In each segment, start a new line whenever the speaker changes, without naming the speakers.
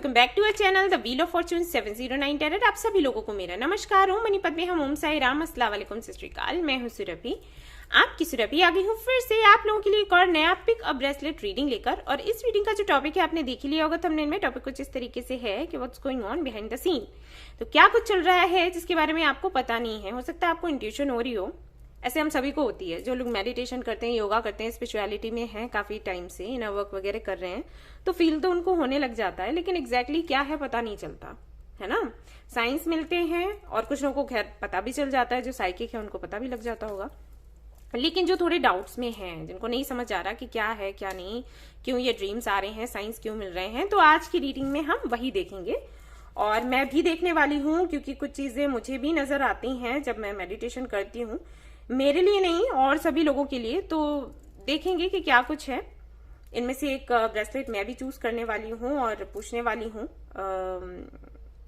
Welcome back to our channel the wheel of fortune 709 tarot. आप सभी लोगों को मेरा नमस्कार। हूँ मणिपत में हम ओम साई राम, अस्सलाम वालेकुम, सत श्री अकाल। मैं हूँ सुरभि, आपकी सुरभि आ गई हूँ फिर से आप लोगों के लिए एक और नया पिक अ ब्रेसलेट रीडिंग लेकर। और इस रीडिंग का जो टॉपिक है आपने देख ही लिया होगा थंबनेल में। टॉपिक कुछ इस तरीके से है कि what's going on behind the scene. तो क्या कुछ चल रहा है जिसके बारे में आपको पता नहीं है। हो सकता है आपको इंट्यूशन हो रही हो, ऐसे हम सभी को होती है। जो लोग मेडिटेशन करते हैं, योगा करते हैं, स्पिरिचुअलिटी में हैं काफी टाइम से, इनर वर्क वगैरह कर रहे हैं, तो फील तो उनको होने लग जाता है, लेकिन एग्जैक्टली क्या है पता नहीं चलता है ना। साइंस मिलते हैं और कुछ लोगों को खैर पता भी चल जाता है, जो साइकिक है उनको पता भी लग जाता होगा। लेकिन जो थोड़े डाउट्स में हैं, जिनको नहीं समझ आ रहा कि क्या है क्या नहीं, क्यों ये ड्रीम्स आ रहे हैं, साइंस क्यों मिल रहे हैं, तो आज की रीडिंग में हम वही देखेंगे। और मैं भी देखने वाली हूँ क्योंकि कुछ चीजें मुझे भी नजर आती हैं जब मैं मेडिटेशन करती हूँ, मेरे लिए नहीं और सभी लोगों के लिए। तो देखेंगे कि क्या कुछ है। इनमें से एक ब्रेसलेट मैं भी चूज करने वाली हूँ और पूछने वाली हूँ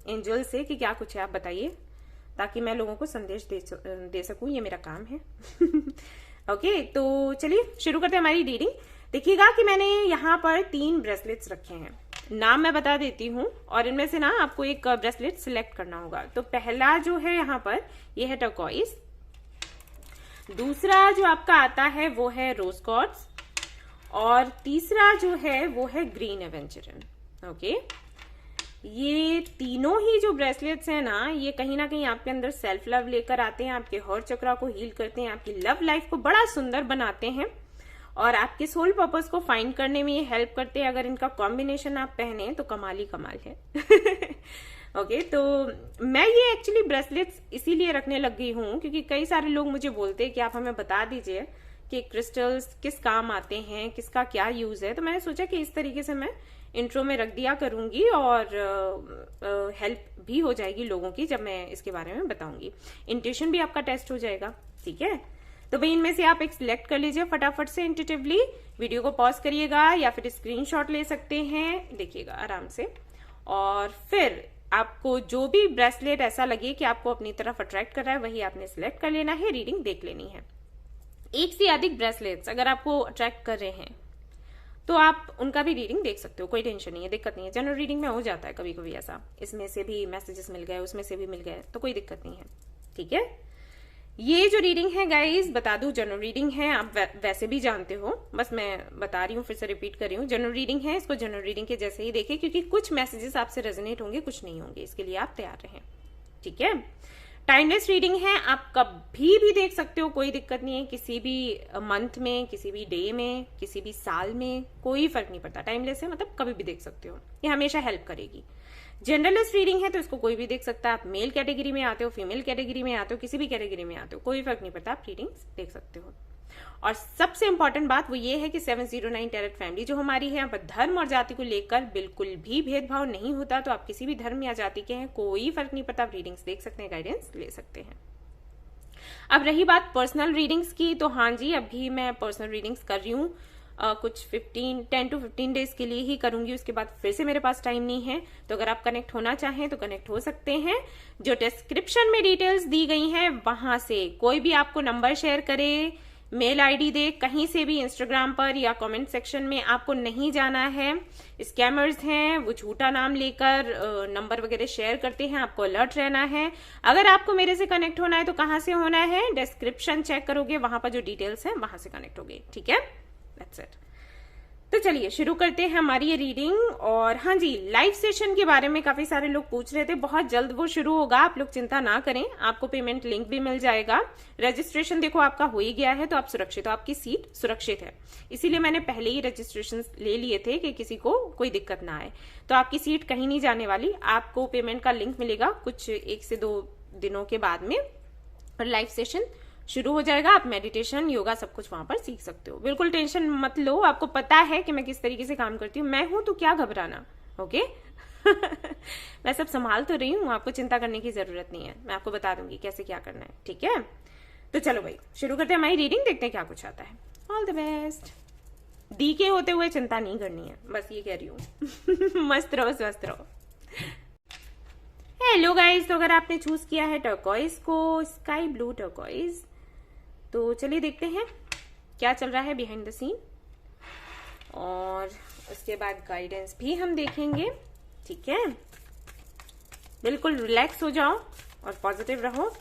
एंजल से कि क्या कुछ है, आप बताइए, ताकि मैं लोगों को संदेश दे सकूं। ये मेरा काम है। ओके, तो चलिए शुरू करते हैं हमारी रीडिंग। देखिएगा कि मैंने यहाँ पर 3 ब्रेसलेट्स रखे हैं। नाम मैं बता देती हूँ और इनमें से ना आपको एक ब्रेसलेट सिलेक्ट करना होगा। तो पहला जो है यहाँ पर ये है टर्कोइज। दूसरा जो आपका आता है वो है रोज क्वार्ट्ज और तीसरा जो है वो है ग्रीन एवेंचरन। ओके, ये तीनों ही जो ब्रेसलेट्स हैं ना, ये कहीं ना कहीं आपके अंदर सेल्फ लव लेकर आते हैं, आपके हर्ट चक्रा को हील करते हैं, आपकी लव लाइफ को बड़ा सुंदर बनाते हैं और आपके सोल पर्पस को फाइंड करने में ये हेल्प करते हैं। अगर इनका कॉम्बिनेशन आप पहने तो कमाल ही कमाल है। ओके, तो मैं ये एक्चुअली ब्रेसलेट्स इसीलिए रखने लग गई हूँ क्योंकि कई सारे लोग मुझे बोलते हैं कि आप हमें बता दीजिए कि क्रिस्टल्स किस काम आते हैं, किसका क्या यूज है। तो मैंने सोचा कि इस तरीके से मैं इंट्रो में रख दिया करूंगी और हेल्प भी हो जाएगी लोगों की जब मैं इसके बारे में बताऊंगी। इंट्यूशन भी आपका टेस्ट हो जाएगा। ठीक है, तो भाई इनमें से आप एक सिलेक्ट कर लीजिए फटाफट से इंट्यूटिवली। वीडियो को पॉज करिएगा या फिर स्क्रीनशॉट ले सकते हैं, देखिएगा आराम से। और फिर आपको जो भी ब्रेसलेट ऐसा लगे कि आपको अपनी तरफ अट्रैक्ट कर रहा है वही आपने सिलेक्ट कर लेना है, रीडिंग देख लेनी है। एक से अधिक ब्रेसलेट्स अगर आपको अट्रैक्ट कर रहे हैं तो आप उनका भी रीडिंग देख सकते हो, कोई टेंशन नहीं है, दिक्कत नहीं है। जनरल रीडिंग में हो जाता है कभी कभी ऐसा, इसमें से भी मैसेजेस मिल गए, उसमें से भी मिल गए, तो कोई दिक्कत नहीं है। ठीक है, ये जो रीडिंग है गाइस, बता दूं जनरल रीडिंग है, आप वैसे भी जानते हो, बस मैं बता रही हूँ, फिर से रिपीट कर रही हूँ। जनरल रीडिंग है, इसको जनरल रीडिंग के जैसे ही देखें क्योंकि कुछ मैसेजेस आपसे रेजोनेट होंगे, कुछ नहीं होंगे, इसके लिए आप तैयार रहें। ठीक है, टाइमलेस रीडिंग है, आप कभी भी देख सकते हो, कोई दिक्कत नहीं है। किसी भी मंथ में, किसी भी डे में, किसी भी साल में, कोई फर्क नहीं पड़ता। टाइमलेस है मतलब कभी भी देख सकते हो, ये हमेशा हेल्प करेगी। जनरलिस्ट रीडिंग है तो इसको कोई भी देख सकता है। आप मेल कैटेगरी में आते हो, फीमेल कैटेगरी में आते हो, किसी भी कैटेगरी में आते हो, कोई फर्क नहीं पड़ता, आप रीडिंग्स देख सकते हो। और सबसे इंपॉर्टेंट बात वो ये है कि 709 टैरेट फैमिली जो हमारी है, यहाँ पर धर्म और जाति को लेकर बिल्कुल भी भेदभाव नहीं होता। तो आप किसी भी धर्म या जाति के हैं, कोई फर्क नहीं पड़ता, आप रीडिंग्स देख सकते हैं, गाइडेंस ले सकते हैं। अब रही बात पर्सनल रीडिंग्स की, तो हाँ जी, अभी मैं पर्सनल रीडिंग्स कर रही हूँ। कुछ 10 to 15 डेज के लिए ही करूंगी, उसके बाद फिर से मेरे पास टाइम नहीं है। तो अगर आप कनेक्ट होना चाहें तो कनेक्ट हो सकते हैं। जो डिस्क्रिप्शन में डिटेल्स दी गई हैं वहां से कोई भी आपको नंबर शेयर करे, मेल आईडी दे, कहीं से भी इंस्टाग्राम पर या कमेंट सेक्शन में आपको नहीं जाना है। स्कैमर्स हैं, वो झूठा नाम लेकर नंबर वगैरह शेयर करते हैं, आपको अलर्ट रहना है। अगर आपको मेरे से कनेक्ट होना है तो कहाँ से होना है, डिस्क्रिप्शन चेक करोगे, वहां पर जो डिटेल्स है वहां से कनेक्ट होगे। ठीक है, दैट्स इट। तो चलिए शुरू करते हैं हमारी ये रीडिंग। और हाँ जी, लाइव सेशन के बारे में काफी सारे लोग पूछ रहे थे, बहुत जल्द वो शुरू होगा, आप लोग चिंता ना करें, आपको पेमेंट लिंक भी मिल जाएगा। रजिस्ट्रेशन देखो आपका हो ही गया है, तो आप सुरक्षित हो, आपकी सीट सुरक्षित है। इसीलिए मैंने पहले ही रजिस्ट्रेशन ले लिए थे कि किसी को कोई दिक्कत ना आए। तो आपकी सीट कहीं नहीं जाने वाली, आपको पेमेंट का लिंक मिलेगा कुछ 1 से 2 दिनों के बाद में, और लाइव सेशन शुरू हो जाएगा। आप मेडिटेशन, योगा सब कुछ वहां पर सीख सकते हो, बिल्कुल टेंशन मत लो। आपको पता है कि मैं किस तरीके से काम करती हूँ, मैं हूं तो क्या घबराना। ओके मैं सब संभाल तो रही हूँ, आपको चिंता करने की जरूरत नहीं है, मैं आपको बता दूंगी कैसे क्या करना है। ठीक है, तो चलो भाई शुरू करते हैं हमारी रीडिंग, देखते हैं क्या कुछ आता है। All the best. डी के होते हुए चिंता नहीं करनी है, बस ये कह रही हूँ। मस्त रहो, स्वस्थ रहो। हेलो गाइस, तो अगर आपने चूज किया है टर्कोइज को, स्काई ब्लू टर्कोइज, तो चलिए देखते हैं क्या चल रहा है बिहाइंड द सीन, और उसके बाद गाइडेंस भी हम देखेंगे। ठीक है, बिल्कुल रिलैक्स हो जाओ और पॉजिटिव रहो।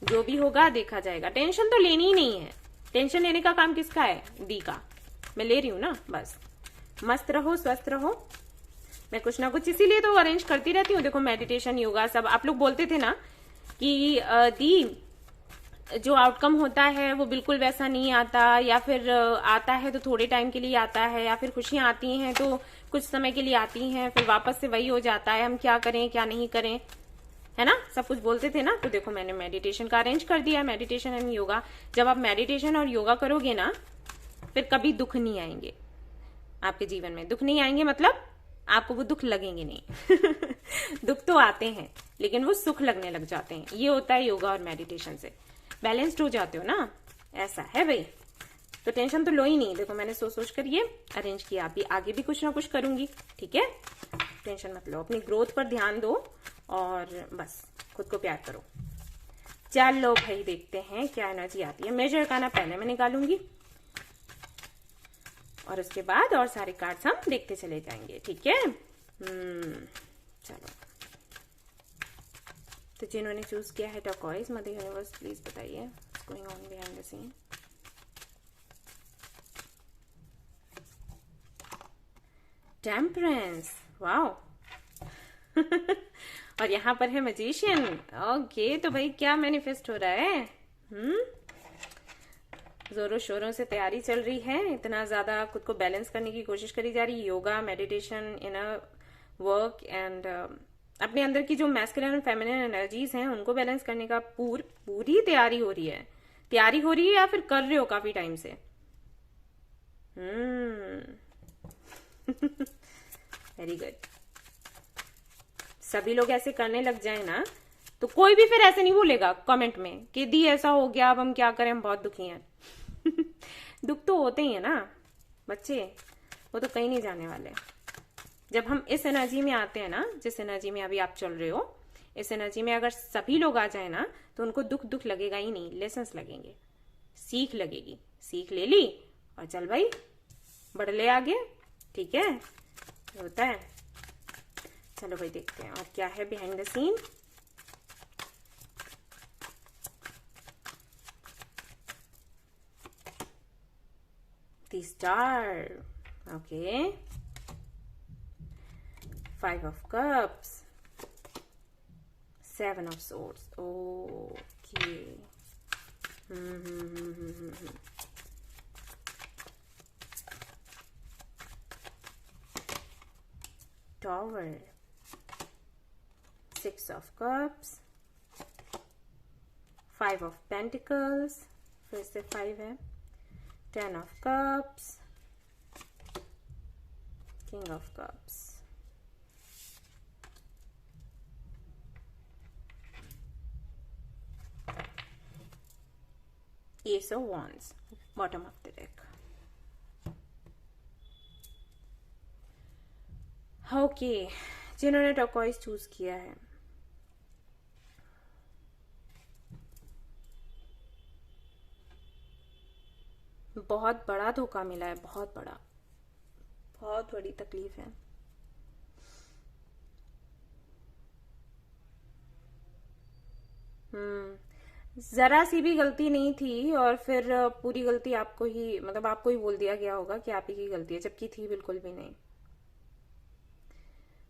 जो भी होगा देखा जाएगा। टेंशन तो लेनी ही नहीं है। टेंशन लेने का काम किसका है? दी का। मैं ले रही हूं ना, बस मस्त रहो, स्वस्थ रहो। मैं कुछ ना कुछ इसीलिए तो अरेंज करती रहती हूँ। देखो मेडिटेशन, योगा सब। आप लोग बोलते थे ना कि दी जो आउटकम होता है वो बिल्कुल वैसा नहीं आता, या फिर आता है तो थोड़े टाइम के लिए आता है, या फिर खुशियां आती हैं तो कुछ समय के लिए आती हैं, फिर वापस से वही हो जाता है। हम क्या करें क्या नहीं करें, है ना, सब कुछ बोलते थे ना। तो देखो मैंने मेडिटेशन का अरेंज कर दिया, मेडिटेशन एंड योगा। जब आप मेडिटेशन और योगा करोगे ना, फिर कभी दुख नहीं आएंगे आपके जीवन में। दुख नहीं आएंगे मतलब आपको वो दुख लगेंगे नहीं। दुख तो आते हैं लेकिन वो सुख लगने लग जाते हैं। ये होता है योगा और मेडिटेशन से। बैलेंस्ड हो जाते हो ना, ऐसा है भाई। तो टेंशन तो लो ही नहीं। देखो मैंने सोच सोच कर ये अरेंज किया। अभी आगे भी कुछ ना कुछ करूंगी, ठीक है। टेंशन मत लो, अपनी ग्रोथ पर ध्यान दो और बस खुद को प्यार करो। चलो भाई देखते हैं क्या एनर्जी आती है। मेजर का ना पहले मैं निकालूंगी और उसके बाद और सारे कार्ड्स हम देखते चले जाएंगे, ठीक है। चलो, तो जिन्होंने चूज किया है टर्कोइज, मदर यूनिवर्स प्लीज बताइए what's going on behind the scene. Temperance, wow. और यहाँ पर है मैजिशियन। ओके, तो भाई क्या मैनिफेस्ट हो रहा है? जोरों शोरों से तैयारी चल रही है। इतना ज्यादा खुद को बैलेंस करने की कोशिश करी जा रही है। Yoga, meditation, inner work and अपने अंदर की जो मैस्कुलिन और फेमिनिन एनर्जीज हैं उनको बैलेंस करने का पूरी तैयारी हो रही है। तैयारी हो रही है या फिर कर रहे हो काफी टाइम से? Very good. सभी लोग ऐसे करने लग जाए ना तो कोई भी फिर ऐसे नहीं बोलेगा कमेंट में कि दी ऐसा हो गया, अब हम क्या करें, हम बहुत दुखी हैं। दुख तो होते ही है ना बच्चे, वो तो कहीं नहीं जाने वाले। जब हम इस एनर्जी में आते हैं ना, जिस एनर्जी में अभी आप चल रहे हो, इस एनर्जी में अगर सभी लोग आ जाए ना तो उनको दुख लगेगा ही नहीं, लेसन्स लगेंगे, सीख लगेगी। सीख ले ली और चल भाई बढ़ ले आगे, ठीक है। होता है। चलो भाई देखते हैं और क्या है behind the scene. The star, okay. 5 of cups, 7 of swords, okay. Tower, 6 of cups, 5 of pentacles, फिर से 5 है, 10 of cups, king of cups, Ace of Wands, bottom of the deck. Okay, जिन्होंने टर्कोइज चूज किया है, बहुत बड़ा धोखा मिला है, बहुत बड़ा, बहुत बड़ी तकलीफ है। जरा सी भी गलती नहीं थी और फिर पूरी गलती आपको ही, मतलब आपको ही बोल दिया गया होगा कि आप ही की गलती है, जबकि थी बिल्कुल भी नहीं।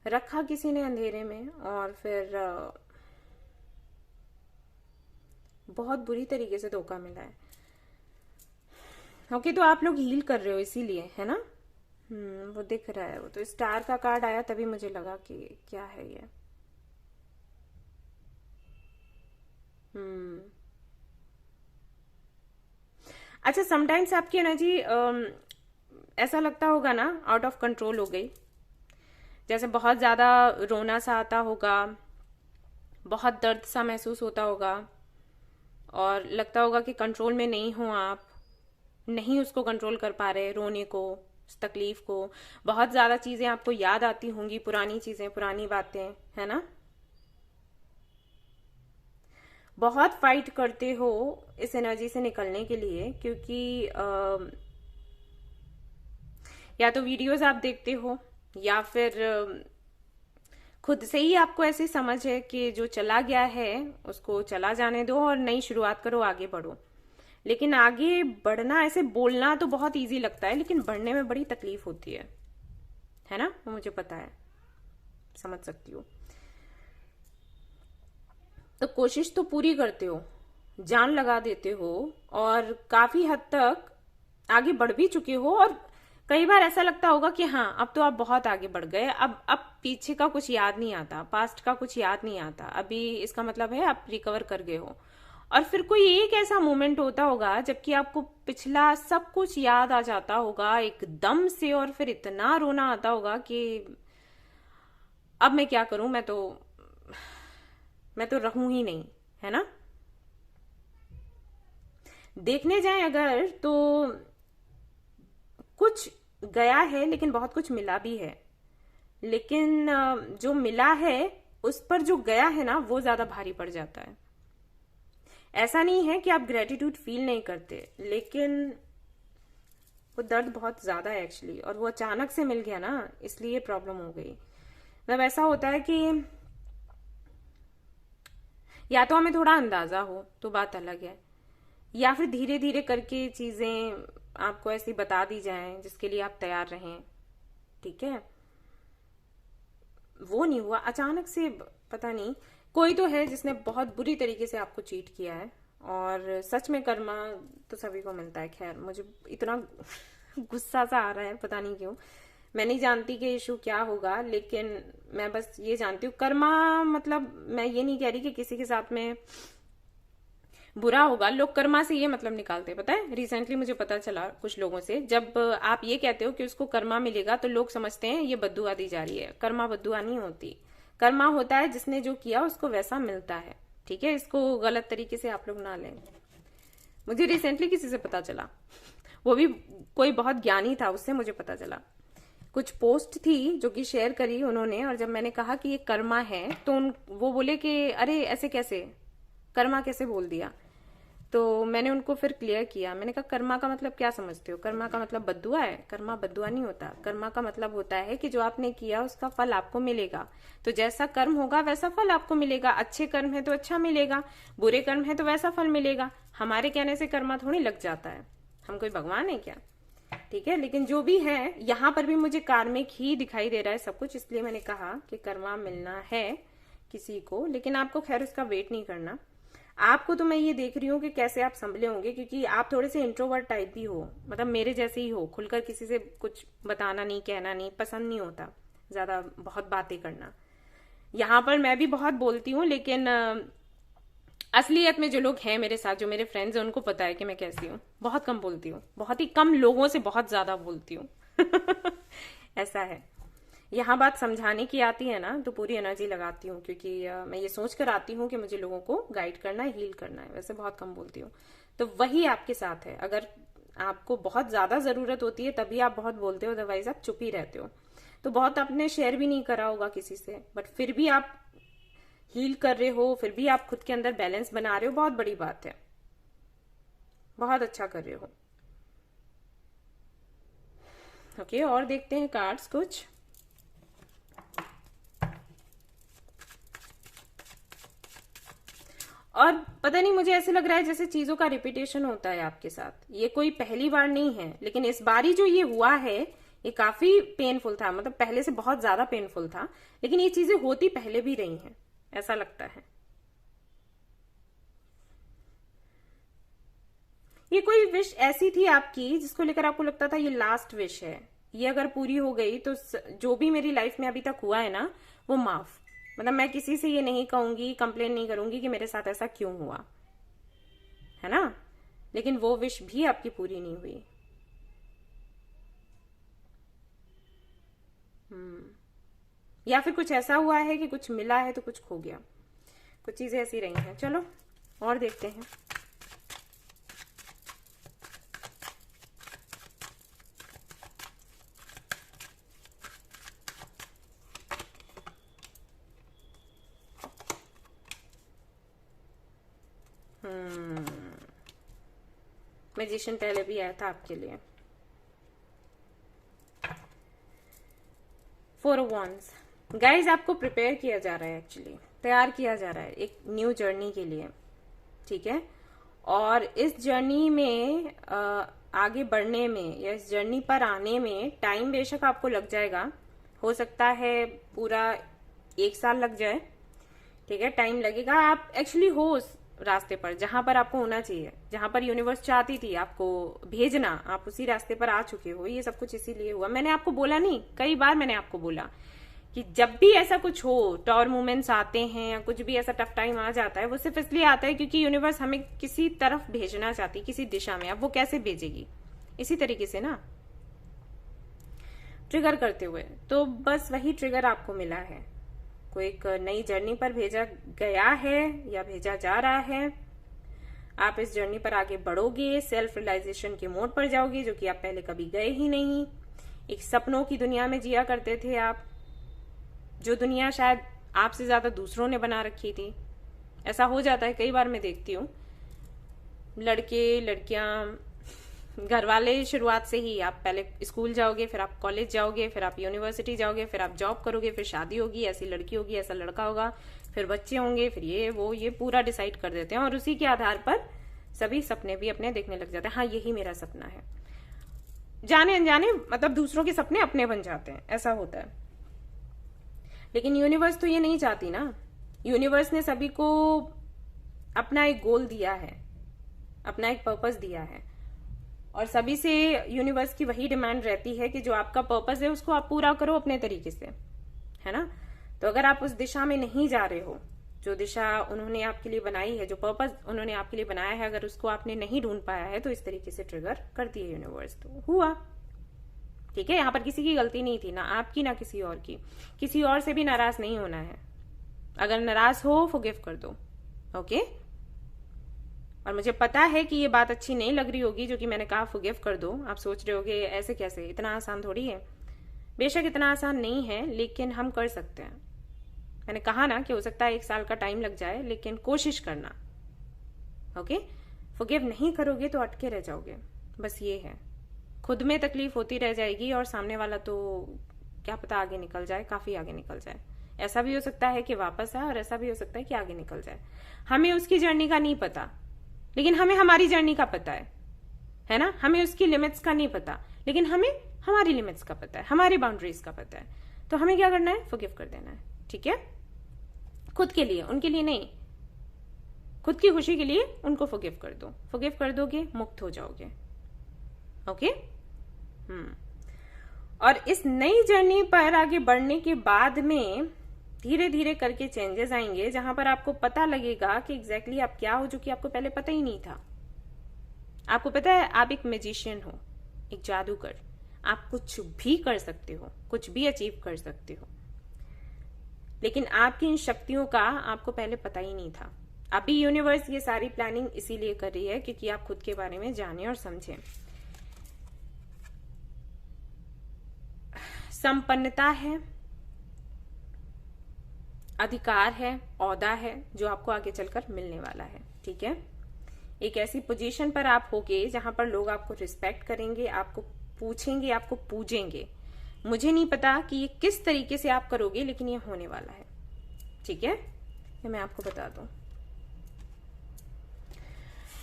रखा किसी ने अंधेरे में और फिर बहुत बुरी तरीके से धोखा मिला है। ओके, तो आप लोग हील कर रहे हो इसीलिए, है ना। वो दिख रहा है। वो तो स्टार का कार्ड आया तभी मुझे लगा कि क्या है ये। अच्छा, समटाइम्स आपकी एनर्जी ऐसा लगता होगा ना आउट ऑफ कंट्रोल हो गई, जैसे बहुत ज्यादा रोना सा आता होगा, बहुत दर्द सा महसूस होता होगा और लगता होगा कि कंट्रोल में नहीं हो, आप नहीं उसको कंट्रोल कर पा रहे, रोने को, उस तकलीफ को। बहुत ज्यादा चीजें आपको याद आती होंगी, पुरानी चीजें, पुरानी बातें, है ना। बहुत फाइट करते हो इस एनर्जी से निकलने के लिए, क्योंकि या तो वीडियोस आप देखते हो या फिर खुद से ही आपको ऐसी समझ है कि जो चला गया है उसको चला जाने दो और नई शुरुआत करो, आगे बढ़ो। लेकिन आगे बढ़ना, ऐसे बोलना तो बहुत इजी लगता है, लेकिन बढ़ने में बड़ी तकलीफ होती है ना, वो मुझे पता है, समझ सकती हूँ। तो कोशिश तो पूरी करते हो, जान लगा देते हो और काफी हद तक आगे बढ़ भी चुके हो। और कई बार ऐसा लगता होगा कि हाँ अब तो आप बहुत आगे बढ़ गए, अब पीछे का कुछ याद नहीं आता, पास्ट का कुछ याद नहीं आता, अभी इसका मतलब है आप रिकवर कर गए हो। और फिर कोई एक ऐसा मोमेंट होता होगा जबकि आपको पिछला सब कुछ याद आ जाता होगा एकदम से, और फिर इतना रोना आता होगा कि अब मैं क्या करूं, मैं तो रहूं ही नहीं, है ना। देखने जाए अगर तो कुछ गया है लेकिन बहुत कुछ मिला भी है। लेकिन जो मिला है उस पर जो गया है ना वो ज्यादा भारी पड़ जाता है। ऐसा नहीं है कि आप ग्रेटिट्यूड फील नहीं करते, लेकिन वो दर्द बहुत ज्यादा है एक्चुअली, और वो अचानक से मिल गया ना, इसलिए प्रॉब्लम हो गई। मतलब ऐसा होता है कि या तो हमें थोड़ा अंदाजा हो तो बात अलग है, या फिर धीरे धीरे करके चीजें आपको ऐसी बता दी जाएं जिसके लिए आप तैयार रहें, ठीक है। वो नहीं हुआ अचानक से, पता नहीं कोई तो है जिसने बहुत बुरी तरीके से आपको चीट किया है। और सच में कर्मा तो सभी को मिलता है। खैर मुझे इतना गुस्सा सा आ रहा है, पता नहीं क्यों। मैं नहीं जानती कि इशू क्या होगा, लेकिन मैं बस ये जानती हूँ कर्मा, मतलब मैं ये नहीं कह रही कि किसी के साथ में बुरा होगा। लोग कर्मा से ये मतलब निकालते हैं, पता है। रिसेंटली मुझे पता चला कुछ लोगों से, जब आप ये कहते हो कि उसको कर्मा मिलेगा तो लोग समझते हैं ये बद्दुआ दी जा रही है। कर्मा बद्दुआ नहीं होती, कर्मा होता है जिसने जो किया उसको वैसा मिलता है, ठीक है। इसको गलत तरीके से आप लोग ना लें। मुझे रिसेंटली किसी से पता चला, वो भी कोई बहुत ज्ञानी था, उससे मुझे पता चला। कुछ पोस्ट थी जो कि शेयर करी उन्होंने, और जब मैंने कहा कि ये कर्मा है तो वो बोले कि अरे ऐसे कैसे, कर्मा कैसे बोल दिया। तो मैंने उनको फिर क्लियर किया, मैंने कहा कर्मा का मतलब क्या समझते हो, कर्मा का मतलब बद्दुआ है। कर्मा बद्दुआ नहीं होता, कर्मा का मतलब होता है कि जो आपने किया उसका फल आपको मिलेगा। तो जैसा कर्म होगा वैसा फल आपको मिलेगा। अच्छे कर्म है तो अच्छा मिलेगा, बुरे कर्म है तो वैसा फल मिलेगा। हमारे कहने से कर्मा थोड़ी लग जाता है, हम कोई भगवान है क्या, ठीक है। लेकिन जो भी है, यहाँ पर भी मुझे कार्मिक ही दिखाई दे रहा है सब कुछ, इसलिए मैंने कहा कि कर्मा मिलना है किसी को। लेकिन आपको खैर उसका वेट नहीं करना। आपको तो मैं ये देख रही हूँ कि कैसे आप संभले होंगे, क्योंकि आप थोड़े से इंट्रोवर्ट टाइप भी हो, मतलब मेरे जैसे ही हो। खुलकर किसी से कुछ बताना नहीं, कहना नहीं, पसंद नहीं होता ज्यादा बहुत बातें करना। यहाँ पर मैं भी बहुत बोलती हूँ, लेकिन असलियत में जो लोग हैं मेरे साथ, जो मेरे फ्रेंड्स हैं, उनको पता है कि मैं कैसी हूँ। बहुत कम बोलती हूँ, बहुत ही कम लोगों से बहुत ज्यादा बोलती हूँ। ऐसा है। यहाँ बात समझाने की आती है ना तो पूरी एनर्जी लगाती हूँ, क्योंकि मैं ये सोच कर आती हूँ कि मुझे लोगों को गाइड करना है, हील करना है। वैसे बहुत कम बोलती हूँ, तो वही आपके साथ है। अगर आपको बहुत ज्यादा जरूरत होती है तभी आप बहुत बोलते हो, अदरवाइज आप चुप ही रहते हो। तो बहुत आपने शेयर भी नहीं करा होगा किसी से, बट फिर भी आप हील कर रहे हो, फिर भी आप खुद के अंदर बैलेंस बना रहे हो, बहुत बड़ी बात है। बहुत अच्छा कर रहे हो। ओके, और देखते हैं कार्ड्स कुछ। और पता नहीं, मुझे ऐसे लग रहा है जैसे चीजों का रिपीटेशन होता है आपके साथ। ये कोई पहली बार नहीं है, लेकिन इस बार ही जो ये हुआ है ये काफी पेनफुल था। मतलब पहले से बहुत ज्यादा पेनफुल था, लेकिन ये चीजें होती पहले भी रही हैं, ऐसा लगता है। ये कोई विश ऐसी थी आपकी जिसको लेकर आपको लगता था ये लास्ट विश है, ये अगर पूरी हो गई तो जो भी मेरी लाइफ में अभी तक हुआ है ना वो माफ। मतलब मैं किसी से ये नहीं कहूंगी, कंप्लेन नहीं करूंगी कि मेरे साथ ऐसा क्यों हुआ, है ना। लेकिन वो विश भी आपकी पूरी नहीं हुई। या फिर कुछ ऐसा हुआ है कि कुछ मिला है तो कुछ खो गया, कुछ चीजें ऐसी रही हैं। चलो और देखते हैं। मैजिशियन पहले भी आया था आपके लिए। 4 of Wands, गाइज आपको प्रिपेयर किया जा रहा है, एक्चुअली तैयार किया जा रहा है एक न्यू जर्नी के लिए, ठीक है। और इस जर्नी में आगे बढ़ने में या इस जर्नी पर आने में टाइम बेशक आपको लग जाएगा, हो सकता है पूरा 1 साल लग जाए, ठीक है, टाइम लगेगा। आप एक्चुअली हो उस रास्ते पर जहां पर आपको होना चाहिए, जहां पर यूनिवर्स चाहती थी आपको भेजना, आप उसी रास्ते पर आ चुके हो। ये सब कुछ इसीलिए हुआ, मैंने आपको बोला नहीं, कई बार मैंने आपको बोला कि जब भी ऐसा कुछ हो, टॉर मोमेंट्स आते हैं या कुछ भी ऐसा टफ टाइम आ जाता है, वो सिर्फ इसलिए आता है क्योंकि यूनिवर्स हमें किसी तरफ भेजना चाहती, किसी दिशा में। अब वो कैसे भेजेगी? इसी तरीके से ना, ट्रिगर करते हुए। तो बस वही ट्रिगर आपको मिला है, कोई एक नई जर्नी पर भेजा गया है या भेजा जा रहा है। आप इस जर्नी पर आगे बढ़ोगे, सेल्फ रियलाइजेशन के मोड पर जाओगे, जो कि आप पहले कभी गए ही नहीं। एक सपनों की दुनिया में जिया करते थे आप, जो दुनिया शायद आपसे ज्यादा दूसरों ने बना रखी थी। ऐसा हो जाता है, कई बार मैं देखती हूँ, लड़के लड़कियां, घर वाले शुरुआत से ही, आप पहले स्कूल जाओगे, फिर आप कॉलेज जाओगे, फिर आप यूनिवर्सिटी जाओगे, फिर आप जॉब करोगे, फिर शादी होगी, ऐसी लड़की होगी, ऐसा लड़का होगा, फिर बच्चे होंगे, फिर ये वो ये पूरा डिसाइड कर देते हैं और उसी के आधार पर सभी सपने भी अपने देखने लग जाते हैं। हाँ, यही मेरा सपना है, जाने अनजाने मतलब दूसरों के सपने अपने बन जाते हैं, ऐसा होता है। लेकिन यूनिवर्स तो ये नहीं चाहती ना। यूनिवर्स ने सभी को अपना एक गोल दिया है, अपना एक पर्पस दिया है, और सभी से यूनिवर्स की वही डिमांड रहती है कि जो आपका पर्पस है उसको आप पूरा करो अपने तरीके से, है ना। तो अगर आप उस दिशा में नहीं जा रहे हो, जो दिशा उन्होंने आपके लिए बनाई है, जो पर्पस उन्होंने आपके लिए बनाया है, अगर उसको आपने नहीं ढूंढ पाया है, तो इस तरीके से ट्रिगर करती है यूनिवर्स। तो हुआ, ठीक है। यहाँ पर किसी की गलती नहीं थी, ना आपकी ना किसी और की। किसी और से भी नाराज नहीं होना है। अगर नाराज हो, फॉरगिव कर दो, ओके। और मुझे पता है कि ये बात अच्छी नहीं लग रही होगी, जो कि मैंने कहा फॉरगिव कर दो। आप सोच रहे होगे ऐसे कैसे, इतना आसान थोड़ी है। बेशक इतना आसान नहीं है, लेकिन हम कर सकते हैं। मैंने कहा ना कि हो सकता है 1 साल का टाइम लग जाए, लेकिन कोशिश करना, ओके। फॉरगिव नहीं करोगे तो अटके रह जाओगे, बस ये है। खुद में तकलीफ होती रह जाएगी और सामने वाला तो क्या पता आगे निकल जाए, काफी आगे निकल जाए। ऐसा भी हो सकता है कि वापस आए और ऐसा भी हो सकता है कि आगे निकल जाए। हमें उसकी जर्नी का नहीं पता, लेकिन हमें हमारी जर्नी का पता है ना। हमें उसकी लिमिट्स का नहीं पता, लेकिन हमें हमारी लिमिट्स का पता है, हमारी बाउंड्रीज का पता है। तो हमें क्या करना है? फॉरगिव कर देना है, ठीक है। खुद के लिए, उनके लिए नहीं, खुद की खुशी के लिए उनको फॉरगिव कर दो। फॉरगिव कर दोगे, मुक्त हो जाओगे, ओके। और इस नई जर्नी पर आगे बढ़ने के बाद में धीरे धीरे करके चेंजेस आएंगे, जहां पर आपको पता लगेगा कि एग्जैक्टली आप क्या हो, जो कि आपको पहले पता ही नहीं था। आपको पता है आप एक मैजिशियन हो, एक जादूगर। आप कुछ भी कर सकते हो, कुछ भी अचीव कर सकते हो, लेकिन आपकी इन शक्तियों का आपको पहले पता ही नहीं था। अभी यूनिवर्स ये सारी प्लानिंग इसीलिए कर रही है क्योंकि आप खुद के बारे में जाने और समझें। संपन्नता है, अधिकार है, औहदा है, जो आपको आगे चलकर मिलने वाला है, ठीक है। एक ऐसी पोजीशन पर आप होगे जहां पर लोग आपको रिस्पेक्ट करेंगे, आपको पूछेंगे, आपको पूजेंगे। मुझे नहीं पता कि ये किस तरीके से आप करोगे, लेकिन ये होने वाला है, ठीक है। ये मैं आपको बता दूं।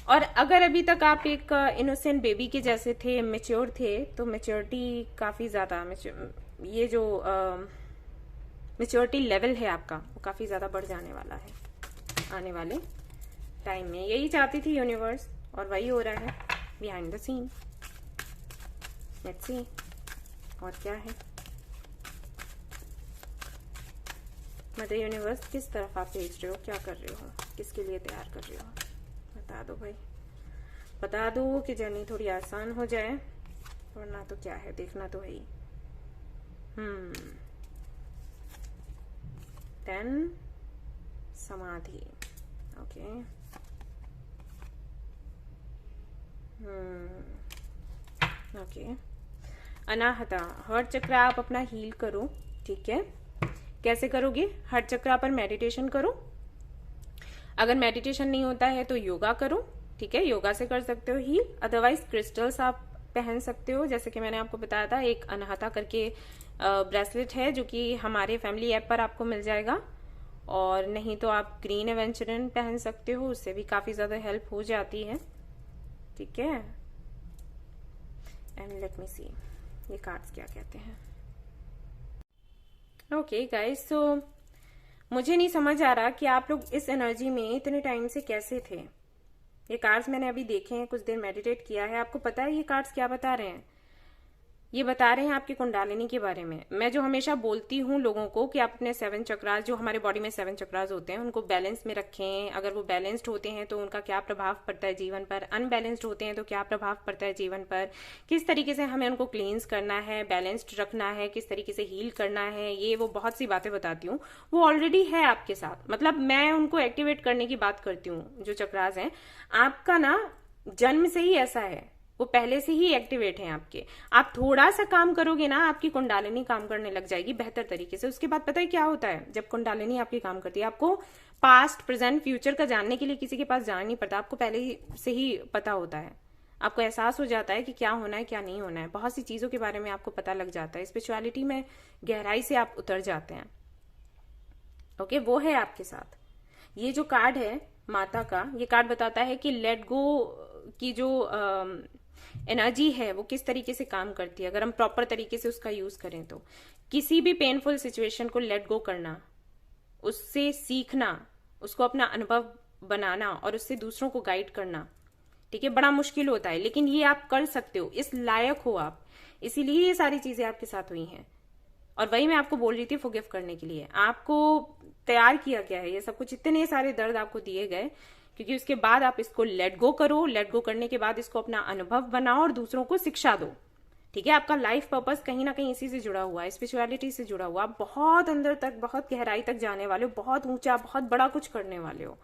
और अगर अभी तक आप एक इनोसेंट बेबी के जैसे थे, मैच्योर थे, तो मैच्योरिटी काफी ज्यादा, ये जो मैच्योरिटी लेवल है आपका, वो काफी ज्यादा बढ़ जाने वाला है आने वाले टाइम में। यही चाहती थी यूनिवर्स, और वही हो रहा है behind the scene. Let's see और क्या है। मदर यूनिवर्स किस तरफ आप भेज रहे हो, क्या कर रहे हो, किसके लिए तैयार कर रहे हो, बता दो भाई, बता दो कि जर्नी थोड़ी आसान हो जाए, वरना तो क्या है, देखना तो है ही। 10 समाधि, ओके। ओके। अनाहता, हार्ट चक्र आप अपना हील करो, ठीक है। कैसे करोगे? हार्ट चक्र पर मेडिटेशन करो। अगर मेडिटेशन नहीं होता है तो योगा करो, ठीक है, योगा से कर सकते हो हील। अदरवाइज क्रिस्टल्स आप पहन सकते हो, जैसे कि मैंने आपको बताया था, एक अनाहता करके ब्रेसलेट है जो कि हमारे फैमिली ऐप पर आपको मिल जाएगा, और नहीं तो आप ग्रीन एवेंचुरिन पहन सकते हो, उससे भी काफी ज्यादा हेल्प हो जाती है। ठीक है, एंड लेट मी सी ये कार्ड्स क्या कहते हैं। ओके गाइस, सो मुझे नहीं समझ आ रहा कि आप लोग इस एनर्जी में इतने टाइम से कैसे थे। ये कार्ड्स मैंने अभी देखे हैं, कुछ देर मेडिटेट किया है। आपको पता है ये कार्ड्स क्या बता रहे हैं? ये बता रहे हैं आपकी कुंडलिनी के बारे में। मैं जो हमेशा बोलती हूँ लोगों को कि आप अपने 7 चक्रास, जो हमारे बॉडी में 7 चक्रास होते हैं, उनको बैलेंस में रखें। अगर वो बैलेंस्ड होते हैं तो उनका क्या प्रभाव पड़ता है जीवन पर, अनबैलेंस्ड होते हैं तो क्या प्रभाव पड़ता है जीवन पर, किस तरीके से हमें उनको क्लींस करना है, बैलेंस्ड रखना है, किस तरीके से हील करना है, ये वो बहुत सी बातें बताती हूँ। वो ऑलरेडी है आपके साथ, मतलब मैं उनको एक्टिवेट करने की बात करती हूँ। जो चक्रास हैं आपका ना जन्म से ही ऐसा है, वो पहले से ही एक्टिवेट हैं आपके। आप थोड़ा सा काम करोगे ना, आपकी कुंडलिनी काम करने लग जाएगी बेहतर तरीके से। उसके बाद पता है क्या होता है, जब कुंडलिनी आपकी काम करती है, आपको पास्ट प्रेजेंट फ्यूचर का जानने के लिए किसी के पास जाना नहीं पड़ता, आपको पहले से ही पता होता है। आपको एहसास हो जाता है कि क्या होना है क्या नहीं होना है, बहुत सी चीजों के बारे में आपको पता लग जाता है। स्पिरिचुअलिटी में गहराई से आप उतर जाते हैं। ओके, वो है आपके साथ। ये जो कार्ड है माता का, ये कार्ड बताता है कि लेट गो की जो एनर्जी है वो किस तरीके से काम करती है। अगर हम प्रॉपर तरीके से उसका यूज करें तो किसी भी पेनफुल सिचुएशन को लेट गो करना, उससे सीखना, उसको अपना अनुभव बनाना और उससे दूसरों को गाइड करना, ठीक है, बड़ा मुश्किल होता है, लेकिन ये आप कर सकते हो, इस लायक हो आप, इसीलिए ये सारी चीजें आपके साथ हुई हैं। और वही मैं आपको बोल रही थी फॉरगिव करने के लिए। आपको तैयार किया गया है ये सब कुछ, इतने सारे दर्द आपको दिए गए, क्योंकि उसके बाद आप इसको लेट गो करो। लेट गो करने के बाद इसको अपना अनुभव बनाओ और दूसरों को शिक्षा दो। ठीक है, आपका लाइफ पर्पस कहीं ना कहीं इसी से जुड़ा हुआ है, स्पिरिचुअलिटी से जुड़ा हुआ। आप बहुत अंदर तक, बहुत गहराई तक जाने वाले हो, बहुत ऊंचा, बहुत बड़ा कुछ करने वाले हो,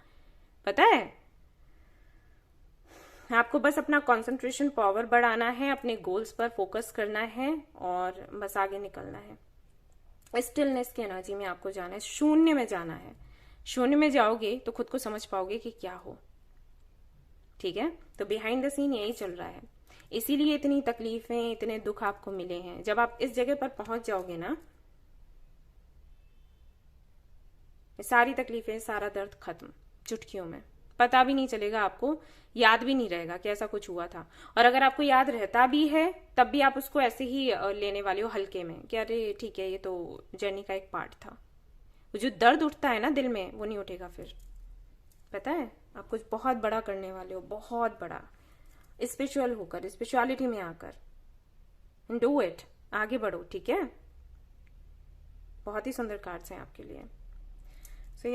पता है। आपको बस अपना कंसंट्रेशन पावर बढ़ाना है, अपने गोल्स पर फोकस करना है और बस आगे निकलना है। स्टिलनेस की एनर्जी में आपको जाना है, शून्य में जाना है। शून्य में जाओगे तो खुद को समझ पाओगे कि क्या हो। ठीक है, तो बिहाइंड द सीन यही चल रहा है, इसीलिए इतनी तकलीफें, इतने दुख आपको मिले हैं। जब आप इस जगह पर पहुंच जाओगे ना, सारी तकलीफें, सारा दर्द खत्म चुटकियों में। पता भी नहीं चलेगा आपको, याद भी नहीं रहेगा कि ऐसा कुछ हुआ था। और अगर आपको याद रहता भी है तब भी आप उसको ऐसे ही लेने वाले हो हल्के में कि अरे ठीक है, ये तो जर्नी का एक पार्ट था। जो दर्द उठता है ना दिल में, वो नहीं उठेगा फिर। पता है, आप कुछ बहुत बड़ा करने वाले हो, बहुत बड़ा, स्पिरिचुअल होकर, स्पिरिचुअलिटी में आकर। डू इट, आगे बढ़ो। ठीक है, बहुत ही सुंदर कार्ड्स हैं आपके लिए। सो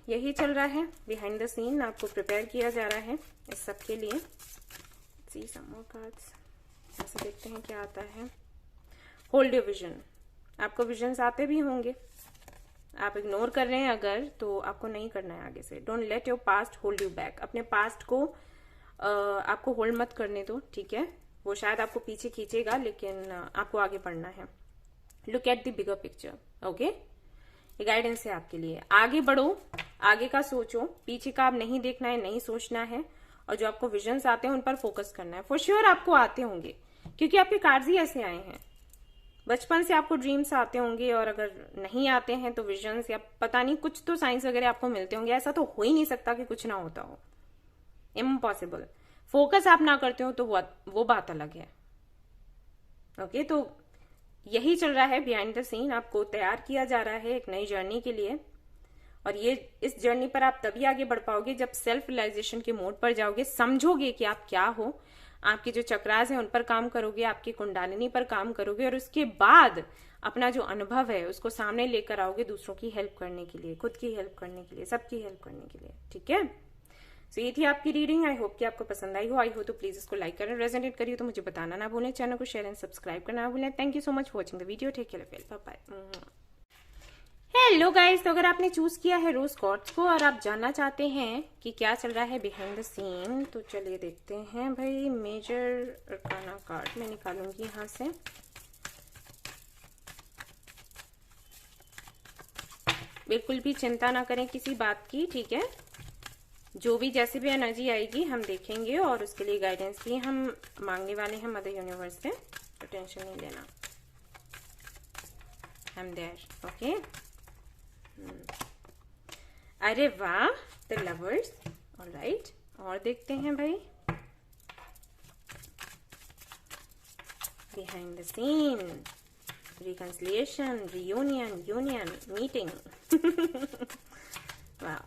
यही चल रहा है बिहाइंड द सीन, आपको प्रिपेयर किया जा रहा है इस सब के लिए। सी सम मोर कार्ड्स, ऐसे देखते हैं क्या आता है। Hold your vision. आपको विजन्स आते भी होंगे, आप इग्नोर कर रहे हैं अगर, तो आपको नहीं करना है आगे से। Don't let your past hold you back. अपने पास्ट को आपको होल्ड मत करने दो, ठीक है। वो शायद आपको पीछे खींचेगा, लेकिन आपको आगे बढ़ना है। Look at the bigger picture. Okay, ये गाइडेंस है आपके लिए। आगे बढ़ो, आगे का सोचो, पीछे का आप नहीं देखना है, नहीं सोचना है। और जो आपको विजन्स आते हैं उन पर फोकस करना है। फॉर श्योर आपको आते होंगे, क्योंकि आपके कार्ड्स ही ऐसे आए हैं। बचपन से आपको ड्रीम्स आते होंगे, और अगर नहीं आते हैं तो विजन्स या पता नहीं कुछ तो साइंस वगैरह आपको मिलते होंगे। ऐसा तो हो ही नहीं सकता कि कुछ ना होता हो, इम्पॉसिबल। फोकस आप ना करते हो तो वो बात अलग है। ओके, तो यही चल रहा है बिहाइंड द सीन। आपको तैयार किया जा रहा है एक नई जर्नी के लिए, और ये इस जर्नी पर आप तभी आगे बढ़ पाओगे जब सेल्फ रियलाइजेशन के मोड पर जाओगे, समझोगे कि आप क्या हो, आपके जो चक्रास हैं उन पर काम करोगे, आपकी कुंडलिनी पर काम करोगे, और उसके बाद अपना जो अनुभव है उसको सामने लेकर आओगे दूसरों की हेल्प करने के लिए, खुद की हेल्प करने के लिए, सबकी हेल्प करने के लिए। ठीक है, सो ये थी आपकी रीडिंग। आई होप कि आपको पसंद आई हो। तो प्लीज इसको लाइक करें, रेजोनेट करिए तो मुझे बताना ना भूलें, चैनल को शेयर एंड सब्सक्राइब करना ना भूलें। Thank you so much for watching the video. Take care, bye bye. Hello guys, तो अगर आपने चूज किया है रोज क्वार्ट्ज को और आप जानना चाहते हैं कि क्या चल रहा है बिहाइंड द सीन, तो चलिए देखते हैं भाई। मेजर अरकाना कार्ड मैं निकालूंगी यहां से। बिल्कुल भी चिंता ना करें किसी बात की, ठीक है। जो भी जैसी भी एनर्जी आएगी हम देखेंगे, और उसके लिए गाइडेंस भी हम मांगने वाले हैं मदर यूनिवर्स से, तो टेंशन नहीं लेना। I am there, okay. अरे वाह, द लवर्स, ऑलराइट। और देखते हैं भाई, behind the scene, reconciliation, reunion, union, meeting. वाह,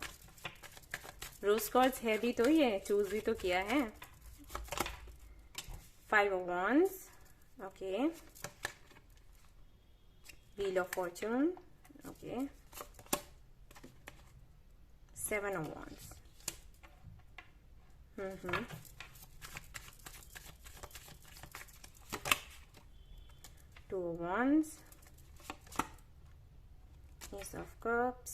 रोज कॉर्ड्स है भी तो, ये चूज भी तो किया है। 5 of Wands, okay. Wheel of Fortune, okay. 7 of Wands. 2 of Wands, Ace of Cups,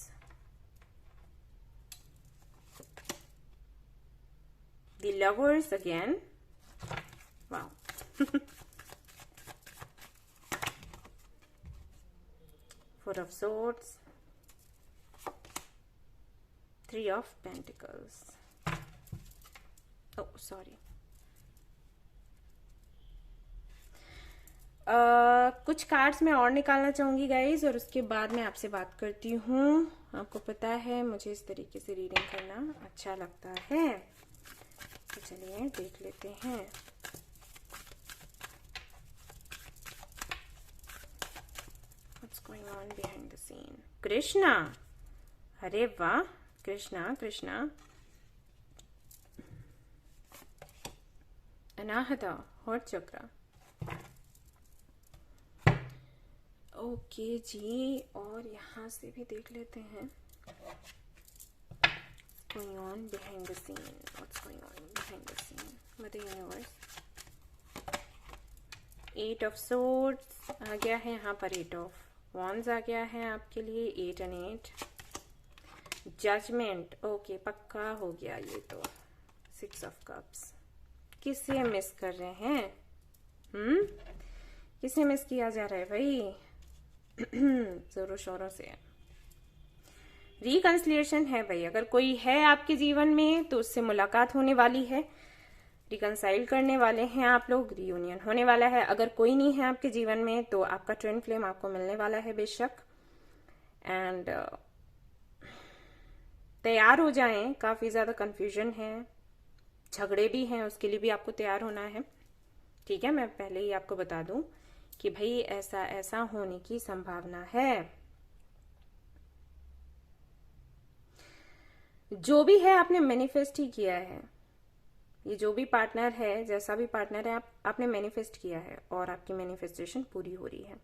the Lovers again. Wow. 4 of Swords, 3 of Pentacles. Oh, sorry. कुछ कार्ड्स मैं और निकालना चाहूंगी गाइज, और उसके बाद मैं आपसे बात करती हूँ। आपको पता है मुझे इस तरीके से रीडिंग करना अच्छा लगता है, तो चलिए देख लेते हैं। What's going on behind the scene? Krishna, अरे वाह, कृष्णा कृष्णा। अनाहता, हॉट चक्र, ओके जी। और यहाँ से भी देख लेते हैं going on behind the scene, what's going on behind the scene with the universe. 8 of Swords आ गया है यहाँ पर, 8 of Wands आ गया है आपके लिए, 8 and 8. जजमेंट, ओके, पक्का हो गया ये तो। 6 of Cups, किसे मिस कर रहे हैं? किसे मिस किया जा रहा है भाई? जोरों शोरों से रिकंसिलिएशन है भाई। अगर कोई है आपके जीवन में तो उससे मुलाकात होने वाली है, रिकंसाइल करने वाले हैं आप लोग, रियूनियन होने वाला है। अगर कोई नहीं है आपके जीवन में तो आपका ट्विन फ्लेम आपको मिलने वाला है बेशक। एंड तैयार हो जाएं, काफी ज्यादा कंफ्यूजन है, झगड़े भी हैं, उसके लिए भी आपको तैयार होना है। ठीक है, मैं पहले ही आपको बता दूं कि भाई ऐसा ऐसा होने की संभावना है। जो भी है आपने मैनिफेस्ट ही किया है। ये जो भी पार्टनर है, जैसा भी पार्टनर है, आपने मैनिफेस्ट किया है और आपकी मैनिफेस्टेशन पूरी हो रही है।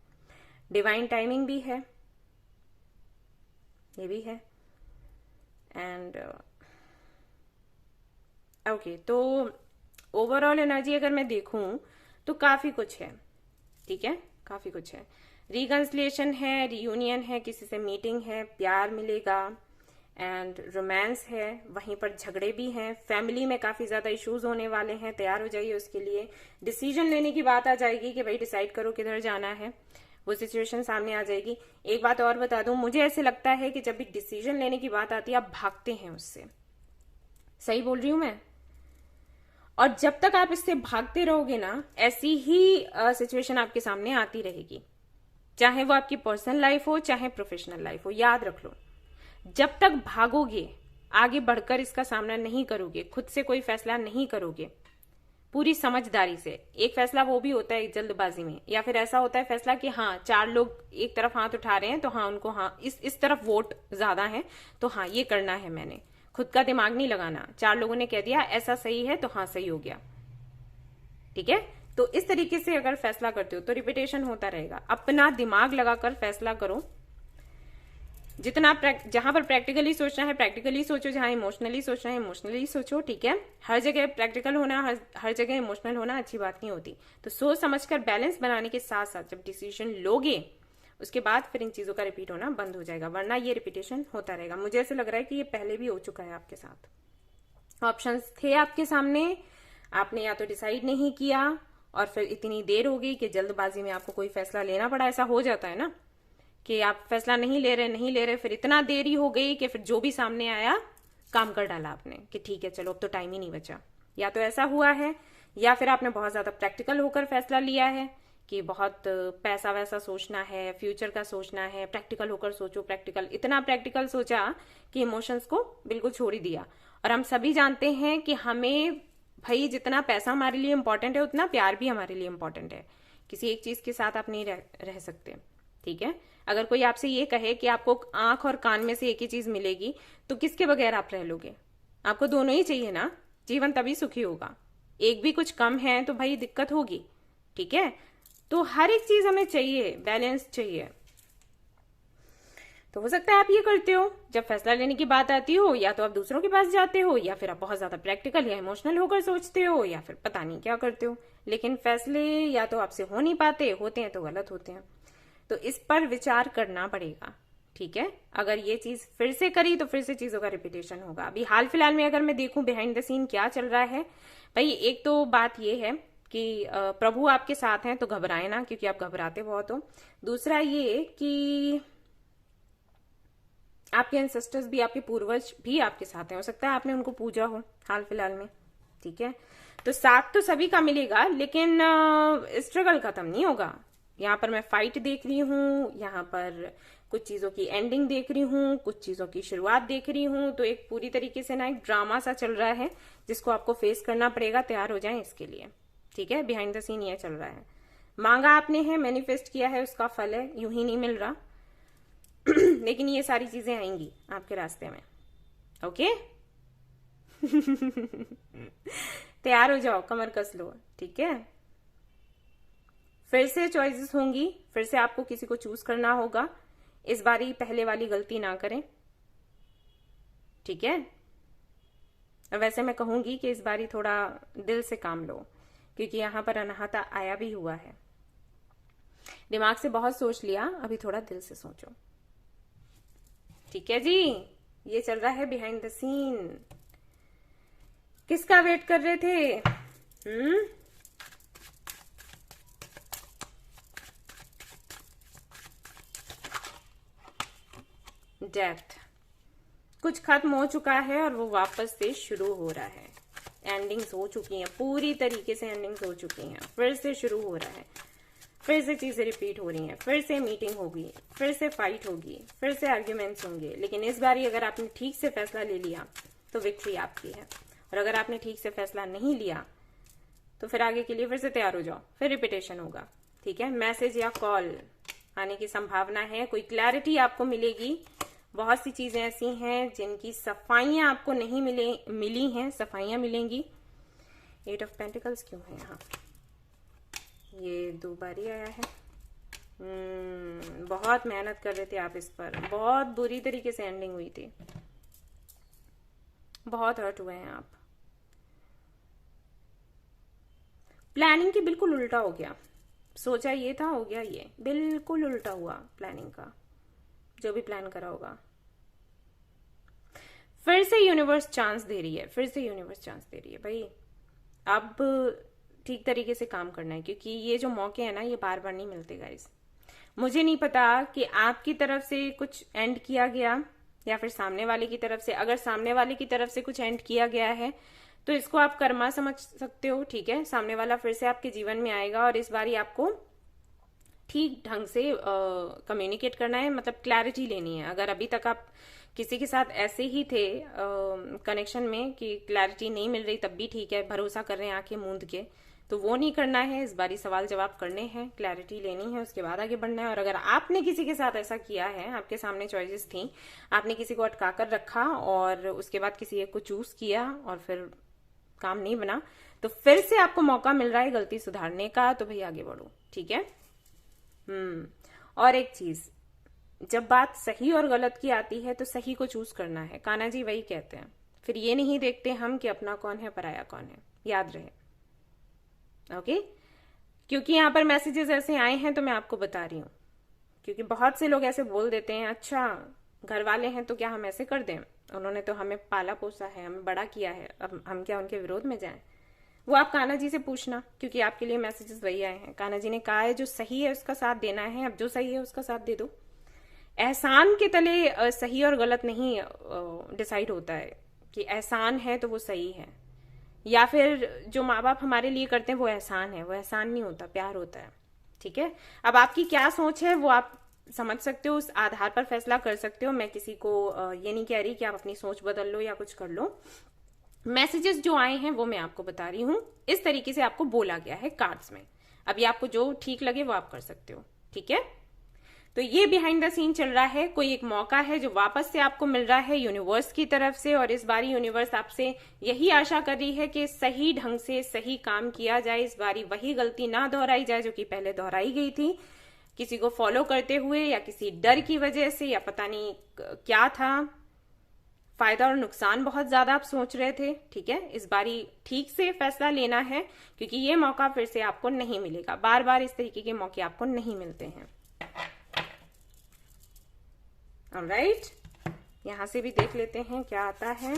डिवाइन टाइमिंग भी है, ये भी है। एंड ओके, तो ओवरऑल एनर्जी अगर मैं देखूं तो काफी कुछ है। ठीक है, काफी कुछ है। रिकंसिलिएशन है, रियूनियन है, किसी से मीटिंग है, प्यार मिलेगा, एंड रोमांस है। वहीं पर झगड़े भी हैं, फैमिली में काफी ज्यादा इश्यूज होने वाले हैं। तैयार हो जाइए उसके लिए। डिसीजन लेने की बात आ जाएगी कि भाई डिसाइड करो किधर जाना है, वो सिचुएशन सामने आ जाएगी। एक बात और बता दूं, मुझे ऐसे लगता है कि जब भी डिसीजन लेने की बात आती है आप भागते हैं उससे। सही बोल रही हूं मैं? और जब तक आप इससे भागते रहोगे ना, ऐसी ही सिचुएशन आपके सामने आती रहेगी, चाहे वो आपकी पर्सनल लाइफ हो चाहे प्रोफेशनल लाइफ हो। याद रख लो, जब तक भागोगे, आगे बढ़कर इसका सामना नहीं करोगे, खुद से कोई फैसला नहीं करोगे पूरी समझदारी से। एक फैसला वो भी होता है जल्दबाजी में, या फिर ऐसा होता है फैसला कि हाँ 4 लोग एक तरफ हाथ उठा रहे हैं तो हाँ उनको हाँ इस तरफ वोट ज्यादा है तो हाँ ये करना है मैंने। खुद का दिमाग नहीं लगाना। 4 लोगों ने कह दिया ऐसा सही है तो हाँ सही हो गया। ठीक है, तो इस तरीके से अगर फैसला करते हो तो रिपीटेशन होता रहेगा। अपना दिमाग लगाकर फैसला करो। जितना जहां पर प्रैक्टिकली सोचना है प्रैक्टिकली सोचो, जहां इमोशनली सोचना है इमोशनली सोचो। ठीक है, हर जगह प्रैक्टिकल होना, हर जगह इमोशनल होना अच्छी बात नहीं होती। तो सोच समझकर बैलेंस बनाने के साथ साथ जब डिसीजन लोगे उसके बाद फिर इन चीजों का रिपीट होना बंद हो जाएगा, वरना ये रिपीटेशन होता रहेगा। मुझे ऐसे लग रहा है कि ये पहले भी हो चुका है आपके साथ। ऑप्शंस थे आपके सामने, आपने या तो डिसाइड नहीं किया और फिर इतनी देर हो गई कि जल्दबाजी में आपको कोई फैसला लेना पड़ा। ऐसा हो जाता है ना कि आप फैसला नहीं ले रहे, फिर इतना देरी हो गई कि फिर जो भी सामने आया काम कर डाला आपने कि ठीक है चलो अब तो टाइम ही नहीं बचा। या तो ऐसा हुआ है, या फिर आपने बहुत ज्यादा प्रैक्टिकल होकर फैसला लिया है कि बहुत पैसा वैसा सोचना है, फ्यूचर का सोचना है, प्रैक्टिकल होकर सोचो, प्रैक्टिकल, इतना प्रैक्टिकल सोचा कि इमोशंस को बिल्कुल छोड़ ही दिया। और हम सभी जानते हैं कि हमें भाई जितना पैसा हमारे लिए इंपॉर्टेंट है उतना प्यार भी हमारे लिए इंपॉर्टेंट है। किसी एक चीज के साथ आप नहीं रह सकते, ठीक है। अगर कोई आपसे ये कहे कि आपको आंख और कान में से एक ही चीज मिलेगी तो किसके बगैर आप रह लोगे? आपको दोनों ही चाहिए ना, जीवन तभी सुखी होगा। एक भी कुछ कम है तो भाई दिक्कत होगी, ठीक है। तो हर एक चीज हमें चाहिए, बैलेंस चाहिए। तो हो सकता है आप ये करते हो, जब फैसला लेने की बात आती हो या तो आप दूसरों के पास जाते हो, या फिर आप बहुत ज्यादा प्रैक्टिकल या इमोशनल होकर सोचते हो, या फिर पता नहीं क्या करते हो, लेकिन फैसले या तो आपसे हो नहीं पाते, होते हैं तो गलत होते हैं। तो इस पर विचार करना पड़ेगा, ठीक है। अगर ये चीज फिर से करी तो फिर से चीजों का रिपीटेशन होगा। अभी हाल फिलहाल में अगर मैं देखूं बिहाइंड द सीन क्या चल रहा है, भाई एक तो बात ये है कि प्रभु आपके साथ हैं तो घबराए ना, क्योंकि आप घबराते बहुत हो। दूसरा ये कि आपके एंसेस्टर्स भी, आपके पूर्वज भी आपके साथ हैं, हो सकता है आपने उनको पूजा हो हाल फिलहाल में, ठीक है। तो साथ तो सभी का मिलेगा, लेकिन स्ट्रगल खत्म नहीं होगा। यहाँ पर मैं फाइट देख रही हूँ, यहाँ पर कुछ चीजों की एंडिंग देख रही हूँ, कुछ चीजों की शुरुआत देख रही हूँ। तो एक पूरी तरीके से ना एक ड्रामा सा चल रहा है जिसको आपको फेस करना पड़ेगा, तैयार हो जाएं इसके लिए, ठीक है। बिहाइंड द सीन ये चल रहा है, मांगा आपने है, मैनिफेस्ट किया है, उसका फल है, यूं ही नहीं मिल रहा लेकिन ये सारी चीजें आएंगी आपके रास्ते में, ओके तैयार हो जाओ, कमर कस लो, ठीक है। फिर से चॉइसेस होंगी, फिर से आपको किसी को चूज करना होगा। इस बारी पहले वाली गलती ना करें, ठीक है। वैसे मैं कहूंगी कि इस बारी थोड़ा दिल से काम लो, क्योंकि यहां पर अनाहता आया भी हुआ है। दिमाग से बहुत सोच लिया, अभी थोड़ा दिल से सोचो, ठीक है जी। ये चल रहा है बिहाइंड द सीन। किसका वेट कर रहे थे? डेथ। कुछ खत्म हो चुका है और वो वापस से शुरू हो रहा है। एंडिंग्स हो चुकी हैं, पूरी तरीके से एंडिंग्स हो चुकी हैं, फिर से शुरू हो रहा है, फिर से चीजें रिपीट हो रही हैं, फिर से मीटिंग होगी, फिर से फाइट होगी, फिर से आर्ग्यूमेंट्स होंगे। लेकिन इस बार अगर आपने ठीक से फैसला ले लिया तो विक्ट्री आपकी है, और अगर आपने ठीक से फैसला नहीं लिया तो फिर आगे के लिए फिर से तैयार हो जाओ, फिर रिपीटेशन होगा, ठीक है। मैसेज या कॉल आने की संभावना है, कोई क्लैरिटी आपको मिलेगी। बहुत सी चीजें ऐसी हैं जिनकी सफाइयां आपको नहीं मिली हैं, सफाइयां मिलेंगी। 8 ऑफ पेंटिकल्स क्यों है यहाँ? ये 2 बार ही आया है। बहुत मेहनत कर रहे थे आप इस पर, बहुत बुरी तरीके से एंडिंग हुई थी, बहुत हर्ट हुए हैं आप। प्लानिंग के बिल्कुल उल्टा हो गया, सोचा ये था, हो गया ये, बिल्कुल उल्टा हुआ प्लानिंग का, जो भी प्लान करा होगा। फिर से यूनिवर्स चांस दे रही है, फिर से यूनिवर्स चांस दे रही है भाई। अब ठीक तरीके से काम करना है, क्योंकि ये जो मौके हैं ना, ये बार बार नहीं मिलते गाइस। मुझे नहीं पता कि आपकी तरफ से कुछ एंड किया गया या फिर सामने वाले की तरफ से। अगर सामने वाले की तरफ से कुछ एंड किया गया है तो इसको आप कर्मा समझ सकते हो, ठीक है। सामने वाला फिर से आपके जीवन में आएगा और इस बारी आपको ठीक ढंग से कम्युनिकेट करना है, मतलब क्लैरिटी लेनी है। अगर अभी तक आप किसी के साथ ऐसे ही थे कनेक्शन में कि क्लैरिटी नहीं मिल रही, तब भी ठीक है, भरोसा कर रहे हैं आंखें मूंद के, तो वो नहीं करना है। इस बारी सवाल जवाब करने हैं, क्लैरिटी लेनी है, उसके बाद आगे बढ़ना है। और अगर आपने किसी के साथ ऐसा किया है, आपके सामने चॉइसेस थी, आपने किसी को अटका कर रखा और उसके बाद किसी एक को चूज किया और फिर काम नहीं बना, तो फिर से आपको मौका मिल रहा है गलती सुधारने का, तो भाई आगे बढ़ो, ठीक है। और एक चीज, जब बात सही और गलत की आती है तो सही को चूज करना है, कान्हा जी वही कहते हैं। फिर ये नहीं देखते हम कि अपना कौन है पराया कौन है, याद रहे, ओके। क्योंकि यहाँ पर मैसेजेस ऐसे आए हैं तो मैं आपको बता रही हूँ, क्योंकि बहुत से लोग ऐसे बोल देते हैं, अच्छा घर वाले हैं तो क्या हम ऐसे कर दें, उन्होंने तो हमें पाला पोसा है, हमें बड़ा किया है, अब हम क्या उनके विरोध में जाएं। वो आप कान्हा जी से पूछना, क्योंकि आपके लिए मैसेजेस वही आए हैं। कान्हा जी ने कहा है जो सही है उसका साथ देना है, अब जो सही है उसका साथ दे दो। एहसान के तले सही और गलत नहीं डिसाइड होता है कि एहसान है तो वो सही है, या फिर जो माँ बाप हमारे लिए करते हैं वो एहसान है, वो एहसान नहीं होता, प्यार होता है। ठीक है, अब आपकी क्या सोच है वो आप समझ सकते हो, उस आधार पर फैसला कर सकते हो। मैं किसी को ये नहीं कह रही कि आप अपनी सोच बदल लो या कुछ कर लो। मैसेजेस जो आए हैं वो मैं आपको बता रही हूं, इस तरीके से आपको बोला गया है कार्ड्स में। अभी आपको जो ठीक लगे वो आप कर सकते हो, ठीक है। तो ये बिहाइंड द सीन चल रहा है, कोई एक मौका है जो वापस से आपको मिल रहा है यूनिवर्स की तरफ से, और इस बारी यूनिवर्स आपसे यही आशा कर रही है कि सही ढंग से सही काम किया जाए, इस बारी वही गलती ना दोहराई जाए जो कि पहले दोहराई गई थी, किसी को फॉलो करते हुए या किसी डर की वजह से, या पता नहीं क्या था, फायदा और नुकसान बहुत ज्यादा आप सोच रहे थे, ठीक है। इस बारी ठीक से फैसला लेना है, क्योंकि ये मौका फिर से आपको नहीं मिलेगा, बार बार इस तरीके के मौके आपको नहीं मिलते हैं। ऑलराइट, यहां से भी देख लेते हैं क्या आता है।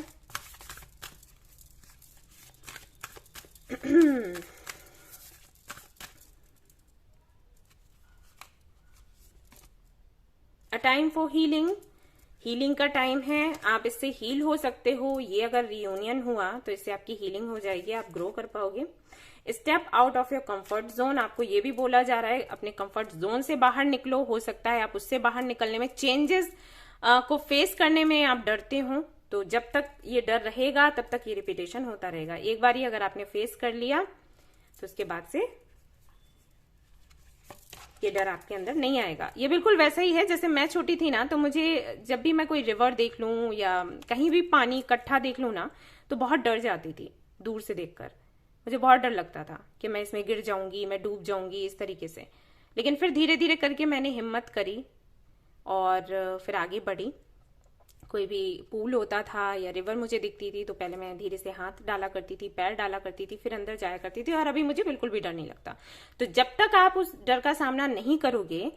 A time for healing, healing का टाइम है, आप इससे हील हो सकते हो। ये अगर रियूनियन हुआ तो इससे आपकी हीलिंग हो जाएगी, आप ग्रो कर पाओगे। Step out of your comfort zone, आपको ये भी बोला जा रहा है अपने कंफर्ट जोन से बाहर निकलो। हो सकता है आप उससे बाहर निकलने में, चेंजेस को फेस करने में आप डरते हो, तो जब तक ये डर रहेगा तब तक ये रिपीटेशन होता रहेगा। एक बार ही अगर आपने फेस कर लिया तो उसके बाद से ये डर आपके अंदर नहीं आएगा। ये बिल्कुल वैसा ही है जैसे मैं छोटी थी ना, तो मुझे जब भी मैं कोई रिवर देख लूं या कहीं भी पानी इकट्ठा देख लूं ना, तो बहुत डर जाती थी। दूर से देखकर मुझे बहुत डर लगता था कि मैं इसमें गिर जाऊंगी, मैं डूब जाऊंगी, इस तरीके से। लेकिन फिर धीरे धीरे करके मैंने हिम्मत करी और फिर आगे बढ़ी। कोई भी पूल होता था या रिवर मुझे दिखती थी तो पहले मैं धीरे से हाथ डाला करती थी, पैर डाला करती थी, फिर अंदर जाया करती थी, और अभी मुझे बिल्कुल भी डर नहीं लगता। तो जब तक आप उस डर का सामना नहीं करोगे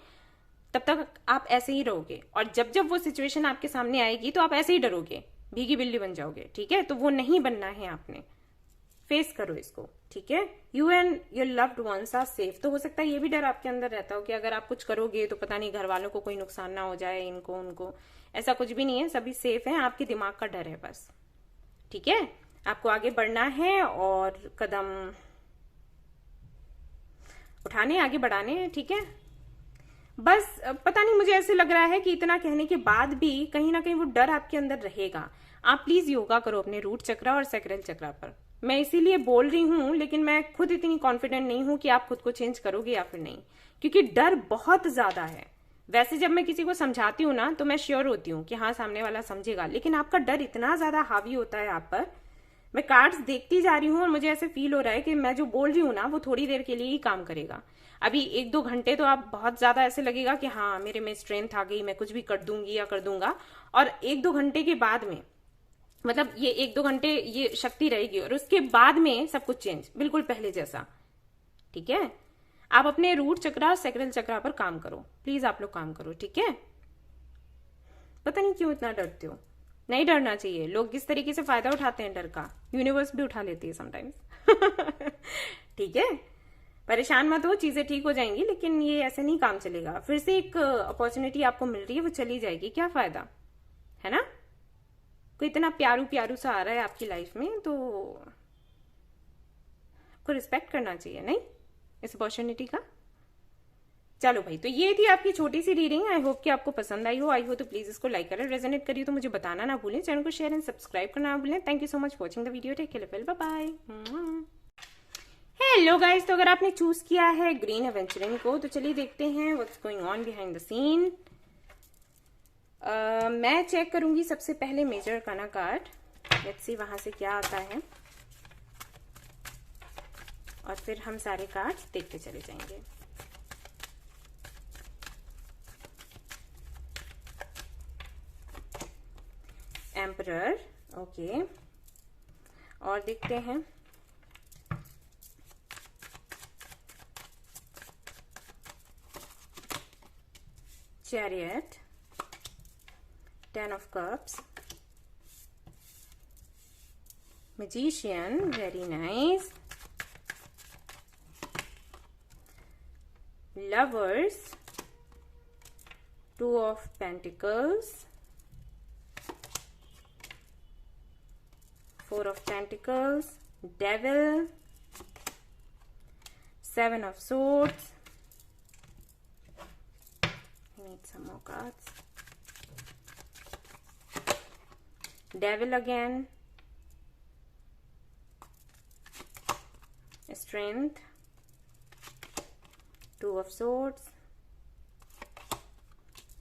तब तक आप ऐसे ही रहोगे, और जब जब वो सिचुएशन आपके सामने आएगी तो आप ऐसे ही डरोगे, भीगी बिल्ली बन जाओगे, ठीक है। तो वो नहीं बनना है आपने, फेस करो इसको, ठीक है। You and your loved ones are safe. तो हो सकता है ये भी डर आपके अंदर रहता हो कि अगर आप कुछ करोगे तो पता नहीं घर वालों को कोई नुकसान ना हो जाए, इनको उनको। ऐसा कुछ भी नहीं है, सभी सेफ है, आपके दिमाग का डर है बस, ठीक है। आपको आगे बढ़ना है और कदम उठाने, आगे बढ़ाने हैं, ठीक है। बस पता नहीं, मुझे ऐसे लग रहा है कि इतना कहने के बाद भी कहीं ना कहीं वो डर आपके अंदर रहेगा। आप प्लीज योगा करो अपने रूट चक्रा और सैक्रल चक्रा पर। मैं इसीलिए बोल रही हूं, लेकिन मैं खुद इतनी कॉन्फिडेंट नहीं हूं कि आप खुद को चेंज करोगे या फिर नहीं, क्योंकि डर बहुत ज्यादा है। वैसे जब मैं किसी को समझाती हूँ ना तो मैं श्योर होती हूँ कि हाँ सामने वाला समझेगा, लेकिन आपका डर इतना ज्यादा हावी होता है आप पर। मैं कार्ड्स देखती जा रही हूँ और मुझे ऐसे फील हो रहा है कि मैं जो बोल रही हूँ ना वो थोड़ी देर के लिए ही काम करेगा। अभी 1-2 घंटे तो आप बहुत ज्यादा ऐसे लगेगा कि हाँ मेरे में स्ट्रेंथ आ गई, मैं कुछ भी कर दूंगी या कर दूंगा, और 1-2 घंटे के बाद में, मतलब ये 1-2 घंटे ये शक्ति रहेगी, और उसके बाद में सब कुछ चेंज, बिल्कुल पहले जैसा, ठीक है। आप अपने रूट चक्रा और सैक्रल चक्रा पर काम करो, प्लीज आप लोग काम करो, ठीक है। पता नहीं क्यों इतना डरते हो, नहीं डरना चाहिए। लोग किस तरीके से फायदा उठाते हैं डर का, यूनिवर्स भी उठा लेती है समटाइम्स। ठीक है, परेशान मत हो, चीजें ठीक हो जाएंगी, लेकिन ये ऐसे नहीं काम चलेगा। फिर से एक अपॉर्चुनिटी आपको मिल रही है, वो चली जाएगी, क्या फायदा है ना। कोई इतना प्यारू प्यारू सा आ रहा है आपकी लाइफ में तो आपको रिस्पेक्ट करना चाहिए, नहीं, इस अपॉर्चुनिटी का। चलो भाई, तो ये थी आपकी छोटी सी रीडिंग। आई होप कि आपको पसंद आई हो तो प्लीज इसको लाइक करें, रेजोनेट करिए तो मुझे बताना ना भूलें, चैनल को शेयर एंड सब्सक्राइब करना ना भूलें। Thank you so much watching the video, take care, bye bye. Hello guys, तो अगर आपने चूज किया है ग्रीन एवेंचरिंग को तो चलिए देखते हैं what's going on behind the scene. मैं चेक करूंगी सबसे पहले major arcana card, let's see वहां से क्या आता है, और फिर हम सारे कार्ड्स देखते चले जाएंगे। एम्परर, ओके, और देखते हैं chariot, 10 of cups, magician, very nice, lovers, 2 of pentacles, 4 of pentacles, devil, 7 of swords, Need some more cards. Devil again. Strength. Two of Swords.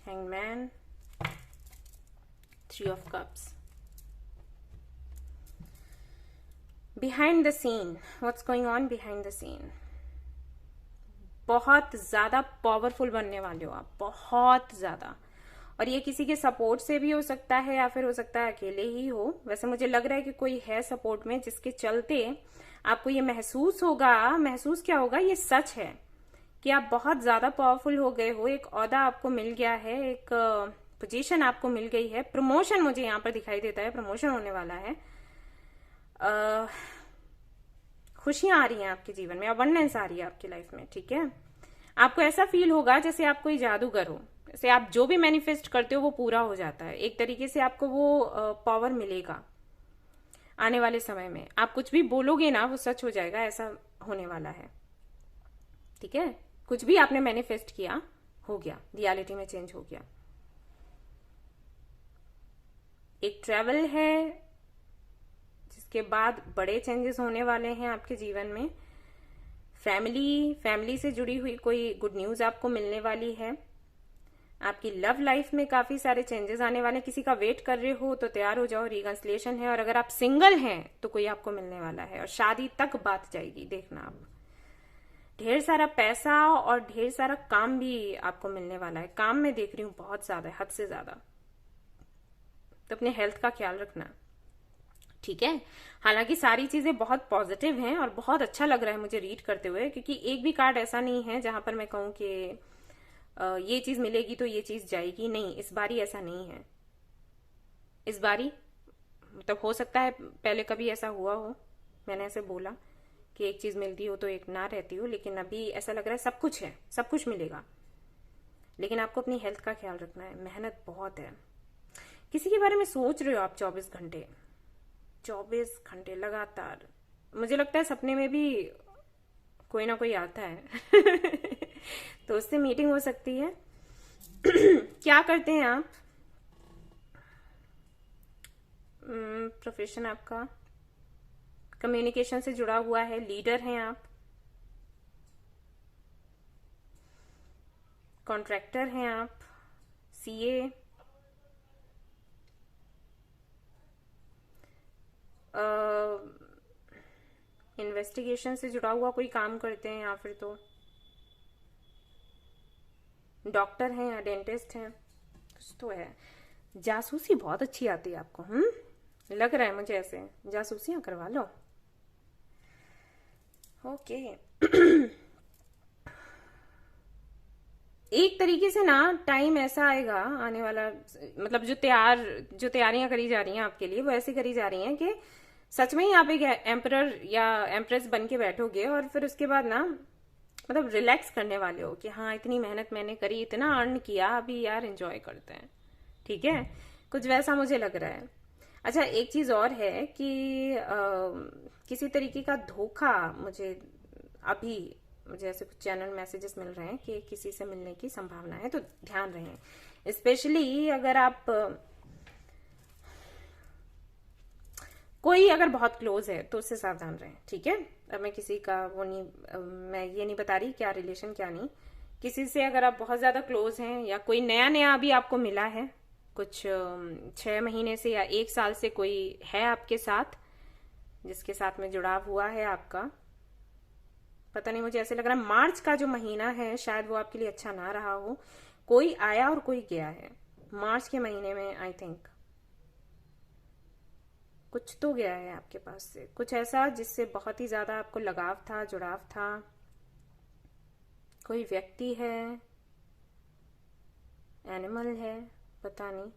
Hangman. Three of Cups. Behind the scene. What's going on behind the scene? बहुत ज्यादा powerful बनने वाले हो आप, बहुत ज्यादा। और ये किसी के सपोर्ट से भी हो सकता है या फिर हो सकता है अकेले ही हो। वैसे मुझे लग रहा है कि कोई है सपोर्ट में, जिसके चलते आपको ये महसूस होगा। महसूस क्या होगा, ये सच है कि आप बहुत ज्यादा पावरफुल हो गए हो। एक ओहदा आपको मिल गया है, एक पोजीशन आपको मिल गई है, प्रमोशन मुझे यहाँ पर दिखाई देता है, प्रमोशन होने वाला है। खुशियां आ रही हैं आपके जीवन में, अबंडेंस आ रही है आपकी लाइफ में, ठीक है। आपको ऐसा फील होगा जैसे आप कोई जादूगर हो, जैसे आप जो भी मैनिफेस्ट करते हो वो पूरा हो जाता है। एक तरीके से आपको वो पावर मिलेगा आने वाले समय में। आप कुछ भी बोलोगे ना वो सच हो जाएगा, ऐसा होने वाला है, ठीक है। कुछ भी आपने मैनिफेस्ट किया हो गया, रियलिटी में चेंज हो गया। एक ट्रैवल है जिसके बाद बड़े चेंजेस होने वाले हैं आपके जीवन में। फैमिली से जुड़ी हुई कोई गुड न्यूज आपको मिलने वाली है। आपकी लव लाइफ में काफी सारे चेंजेस आने वाले हैं। किसी का वेट कर रहे हो तो तैयार हो जाओ, रिकंसिलिएशन है। और अगर आप सिंगल हैं तो कोई आपको मिलने वाला है और शादी तक बात जाएगी, देखना आप। ढेर सारा पैसा और ढेर सारा काम भी आपको मिलने वाला है। काम में देख रही हूं बहुत ज्यादा, हद से ज्यादा। तो अपने हेल्थ का ख्याल रखना, ठीक है। हालांकि सारी चीजें बहुत पॉजिटिव हैं और बहुत अच्छा लग रहा है मुझे रीड करते हुए, क्योंकि एक भी कार्ड ऐसा नहीं है जहां पर मैं कहूं कि ये चीज मिलेगी तो ये चीज जाएगी। नहीं, इस बारी ऐसा नहीं है। इस बारी मतलब हो सकता है पहले कभी ऐसा हुआ हो, मैंने ऐसे बोला कि एक चीज मिलती हो तो एक ना रहती हो, लेकिन अभी ऐसा लग रहा है सब कुछ है, सब कुछ मिलेगा। लेकिन आपको अपनी हेल्थ का ख्याल रखना है, मेहनत बहुत है। किसी के बारे में सोच रहे हो आप 24 घंटे लगातार। मुझे लगता है सपने में भी कोई ना कोई आता है तो उससे मीटिंग हो सकती है। क्या करते हैं आप? प्रोफेशन आपका कम्युनिकेशन से जुड़ा हुआ है, लीडर हैं आप, कॉन्ट्रैक्टर हैं आप, सीए, इन्वेस्टिगेशन से जुड़ा हुआ कोई काम करते हैं, या फिर तो डॉक्टर हैं या डेंटिस्ट हैं, कुछ तो है। जासूसी बहुत अच्छी आती है आपको, लग रहा है मुझे ऐसे। जासूसियां करवा लो, ओके। एक तरीके से ना टाइम ऐसा आएगा आने वाला, मतलब जो तैयारियां करी जा रही हैं आपके लिए वो ऐसे करी जा रही हैं कि सच में ही आप एक एम्परर या एम्प्रेस बन के बैठोगे और फिर उसके बाद ना मतलब रिलैक्स करने वाले हो कि हाँ इतनी मेहनत मैंने करी, इतना अर्न किया, अभी यार एंजॉय करते हैं, ठीक है। कुछ वैसा मुझे लग रहा है। अच्छा, एक चीज और है कि किसी तरीके का धोखा मुझे ऐसे कुछ चैनल मैसेजेस मिल रहे हैं कि किसी से मिलने की संभावना है, तो ध्यान रहें। स्पेशली अगर आप कोई अगर बहुत क्लोज है तो उससे सावधान रहें, ठीक है। अब मैं किसी का मैं ये नहीं बता रही क्या रिलेशन क्या नहीं। किसी से अगर आप बहुत ज्यादा क्लोज हैं या कोई नया अभी आपको मिला है, कुछ 6 महीने से या 1 साल से कोई है आपके साथ, जिसके साथ में जुड़ाव हुआ है आपका, पता नहीं, मुझे ऐसे लग रहा है मार्च का जो महीना है शायद वो आपके लिए अच्छा ना रहा हो। कोई आया और कोई गया है मार्च के महीने में। आई थिंक कुछ तो गया है आपके पास से, कुछ ऐसा जिससे बहुत ही ज्यादा आपको लगाव था, जुड़ाव था। कोई व्यक्ति है, एनिमल है, पता नहीं।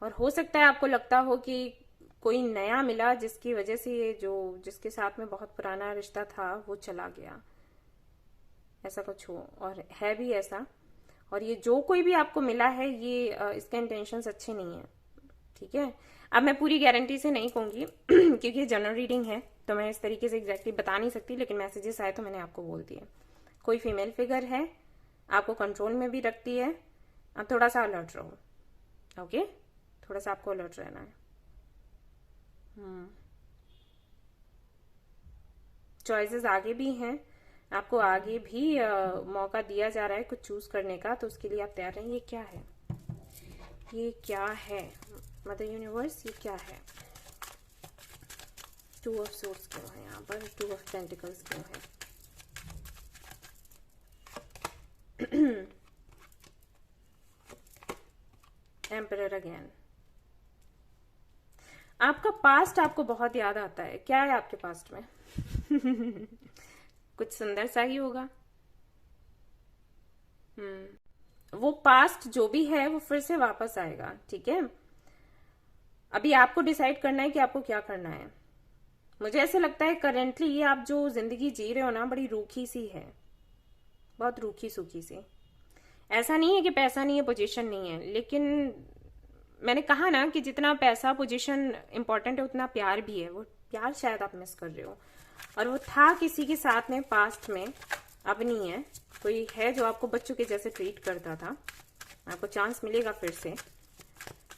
और हो सकता है आपको लगता हो कि कोई नया मिला जिसकी वजह से ये जिसके साथ में बहुत पुराना रिश्ता था वो चला गया, ऐसा कुछ हो, और है भी ऐसा। और ये जो कोई भी आपको मिला है ये इसके इंटेंशंस अच्छे नहीं है, ठीक है। अब मैं पूरी गारंटी से नहीं कहूंगी क्योंकि जनरल रीडिंग है तो मैं इस तरीके से एग्जैक्टली बता नहीं सकती, लेकिन मैसेजेस आए तो मैंने आपको बोल दिया। कोई फीमेल फिगर है आपको कंट्रोल में भी रखती है। अब थोड़ा सा अलर्ट रहो, ओके? थोड़ा सा आपको अलर्ट रहना है। चॉइसेस आगे भी हैं, आपको आगे भी मौका दिया जा रहा है कुछ चूज करने का, तो उसके लिए आप तैयार रहें। ये क्या है? ये क्या है मदर यूनिवर्स? ये क्या है? टू ऑफ सोर्ड्स क्यों है यहाँ पर? टू ऑफ पेंटिकल्स क्यों है? Emperor again. आपका पास्ट आपको बहुत याद आता है। क्या है आपके पास्ट में? कुछ सुंदर सा ही होगा। वो पास्ट जो भी है वो फिर से वापस आएगा, ठीक है? अभी आपको डिसाइड करना है कि आपको क्या करना है। मुझे ऐसे लगता है करेंटली ये आप जो जिंदगी जी रहे हो ना, बड़ी रूखी सी है, बहुत रूखी सूखी सी। ऐसा नहीं है कि पैसा नहीं है, पोजीशन नहीं है, लेकिन मैंने कहा ना कि जितना पैसा पोजीशन इंपॉर्टेंट है उतना प्यार भी है। वो प्यार शायद आप मिस कर रहे हो, और वो था किसी के साथ में पास्ट में, अब नहीं है। कोई है जो आपको बच्चों के जैसे ट्रीट करता था। आपको चांस मिलेगा फिर से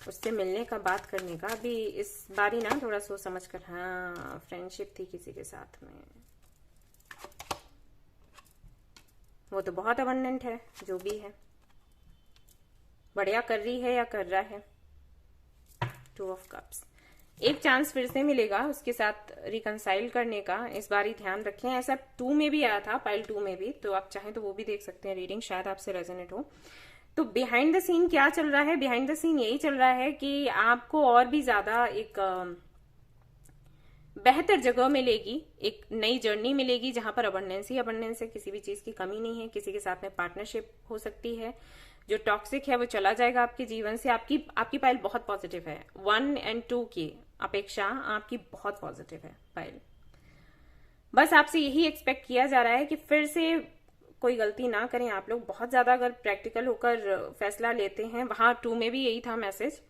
उससे मिलने का, बात करने का। अभी इस बारी ना थोड़ा सोच समझ कर, हाँ फ्रेंडशिप थी किसी के साथ में, वो तो बहुत अबंडेंट है, जो भी है बढ़िया कर रही है या कर रहा है। टू ऑफ कप्स, एक चांस फिर से मिलेगा उसके साथ रिकंसाइल करने का। इस बार ही ध्यान रखें, ऐसा 2 में भी आया था, पाइल 2 में भी, तो आप चाहें तो वो भी देख सकते हैं रीडिंग, शायद आपसे रेजोनेट हो। तो बिहाइंड द सीन क्या चल रहा है? बिहाइंड द सीन यही चल रहा है कि आपको और भी ज्यादा एक बेहतर जगह मिलेगी, एक नई जर्नी मिलेगी जहां पर अबंडेंस ही अबंडेंस है, किसी भी चीज की कमी नहीं है। किसी के साथ में पार्टनरशिप हो सकती है। जो टॉक्सिक है वो चला जाएगा आपके जीवन से। आपकी पाइल बहुत पॉजिटिव है, 1 और 2 की अपेक्षा आपकी बहुत पॉजिटिव है पाइल। बस आपसे यही एक्सपेक्ट किया जा रहा है कि फिर से कोई गलती ना करें आप लोग। बहुत ज्यादा अगर प्रैक्टिकल होकर फैसला लेते हैं, वहां 2 में भी यही था मैसेज।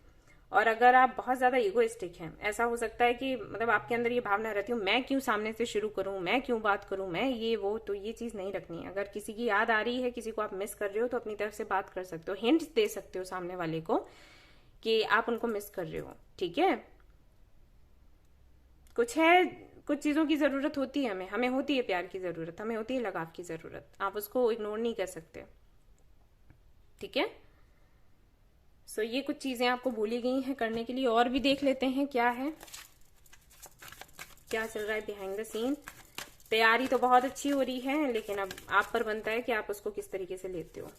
और अगर आप बहुत ज्यादा इगोइस्टिक हैं, ऐसा हो सकता है कि मतलब आपके अंदर ये भावना रहती हो, मैं क्यों सामने से शुरू करूं, मैं क्यों बात करूं, मैं ये वो, तो ये चीज नहीं रखनी है। अगर किसी की याद आ रही है, किसी को आप मिस कर रहे हो, तो अपनी तरफ से बात कर सकते हो, हिंट दे सकते हो सामने वाले को कि आप उनको मिस कर रहे हो, ठीक है? कुछ चीजों की जरूरत होती है हमें होती है प्यार की जरूरत, हमें होती है लगाव की जरूरत। आप उसको इग्नोर नहीं कर सकते, ठीक है? सो ये कुछ चीजें आपको भूली गई हैं करने के लिए। और भी देख लेते हैं क्या है, क्या चल रहा है बिहाइंड द सीन। तैयारी तो बहुत अच्छी हो रही है, लेकिन अब आप पर बनता है कि आप उसको किस तरीके से लेते हो,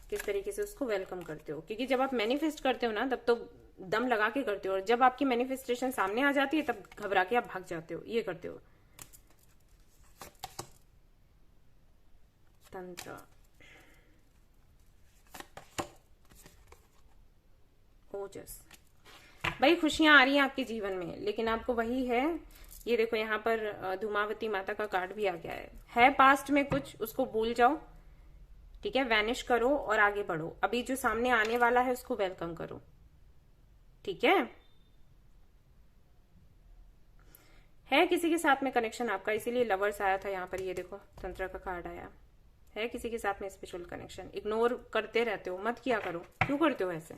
किस तरीके से उसको वेलकम करते हो। क्योंकि जब आप मैनिफेस्ट करते हो ना, तब तो दम लगा के करते हो, और जब आपकी मैनिफेस्टेशन सामने आ जाती है तब घबरा के आप भाग जाते हो, ये करते हो। तंत्र, ओजस, भाई खुशियां आ रही हैं आपके जीवन में, लेकिन आपको वही है। ये देखो यहाँ पर धूमावती माता का कार्ड भी आ गया है पास्ट में कुछ, उसको भूल जाओ, ठीक है? वैनिश करो और आगे बढ़ो। अभी जो सामने आने वाला है उसको वेलकम करो, ठीक है किसी के साथ में कनेक्शन आपका, इसीलिए लवर्स आया था यहाँ पर। ये देखो तंत्र का कार्ड आया है, किसी के साथ में स्पेशल कनेक्शन। इग्नोर करते रहते हो, मत किया करो। क्यों करते हो ऐसे?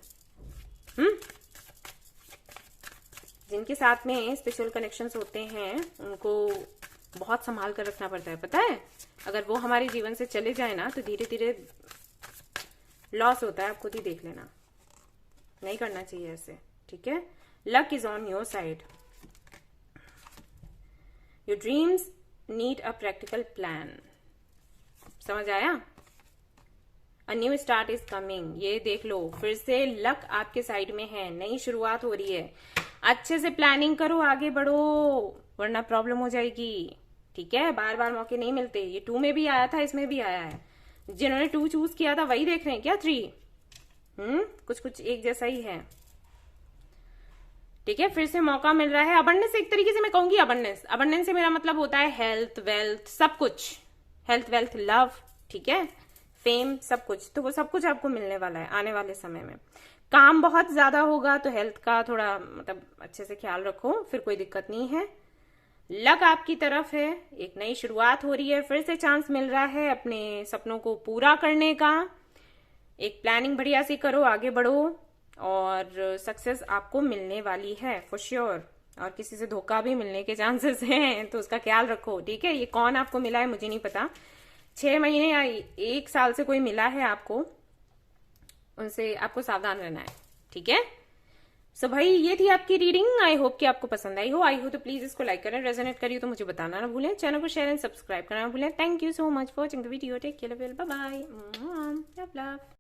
जिनके साथ में स्पेशल कनेक्शंस होते हैं उनको बहुत संभाल कर रखना पड़ता है, पता है? अगर वो हमारे जीवन से चले जाए ना, तो धीरे धीरे लॉस होता है। आप खुद ही देख लेना, नहीं करना चाहिए ऐसे, ठीक है? Luck is on your side. Your dreams need a practical plan. समझ आया? A new start is coming. ये देख लो, फिर से लक आपके साइड में है, नई शुरुआत हो रही है। अच्छे से प्लानिंग करो, आगे बढ़ो, वरना प्रॉब्लम हो जाएगी, ठीक है? बार बार मौके नहीं मिलते। ये 2 में भी आया था, इसमें भी आया है। जिन्होंने 2 चूज किया था वही देख रहे हैं क्या 3? कुछ एक जैसा ही है, ठीक है? फिर से मौका मिल रहा है। अबंडेंस, एक तरीके से मैं कहूंगी अबंडेंस से मेरा मतलब होता है हेल्थ, वेल्थ, सब कुछ। हेल्थ, वेल्थ, लव, ठीक है? फेम, सब कुछ। तो वो सब कुछ आपको मिलने वाला है आने वाले समय में। काम बहुत ज्यादा होगा, तो हेल्थ का थोड़ा मतलब अच्छे से ख्याल रखो, फिर कोई दिक्कत नहीं है। लक आपकी तरफ है, एक नई शुरुआत हो रही है, फिर से चांस मिल रहा है अपने सपनों को पूरा करने का। एक प्लानिंग बढ़िया सी करो, आगे बढ़ो और सक्सेस आपको मिलने वाली है फॉर श्योर। और किसी से धोखा भी मिलने के चांसेस हैं, तो उसका ख्याल रखो, ठीक है। ये कौन आपको मिला है मुझे नहीं पता, 6 महीने या 1 साल से कोई मिला है आपको, उनसे आपको सावधान रहना है, ठीक है। सो भाई ये थी आपकी रीडिंग। आई होप कि आपको पसंद आई हो तो प्लीज इसको लाइक करें, रेजोनेट करिए तो मुझे बताना ना भूलें, चैनल को शेयर एंड सब्सक्राइब करना ना भूलें। Thank you so much for watching the video, take care, bye bye, love love.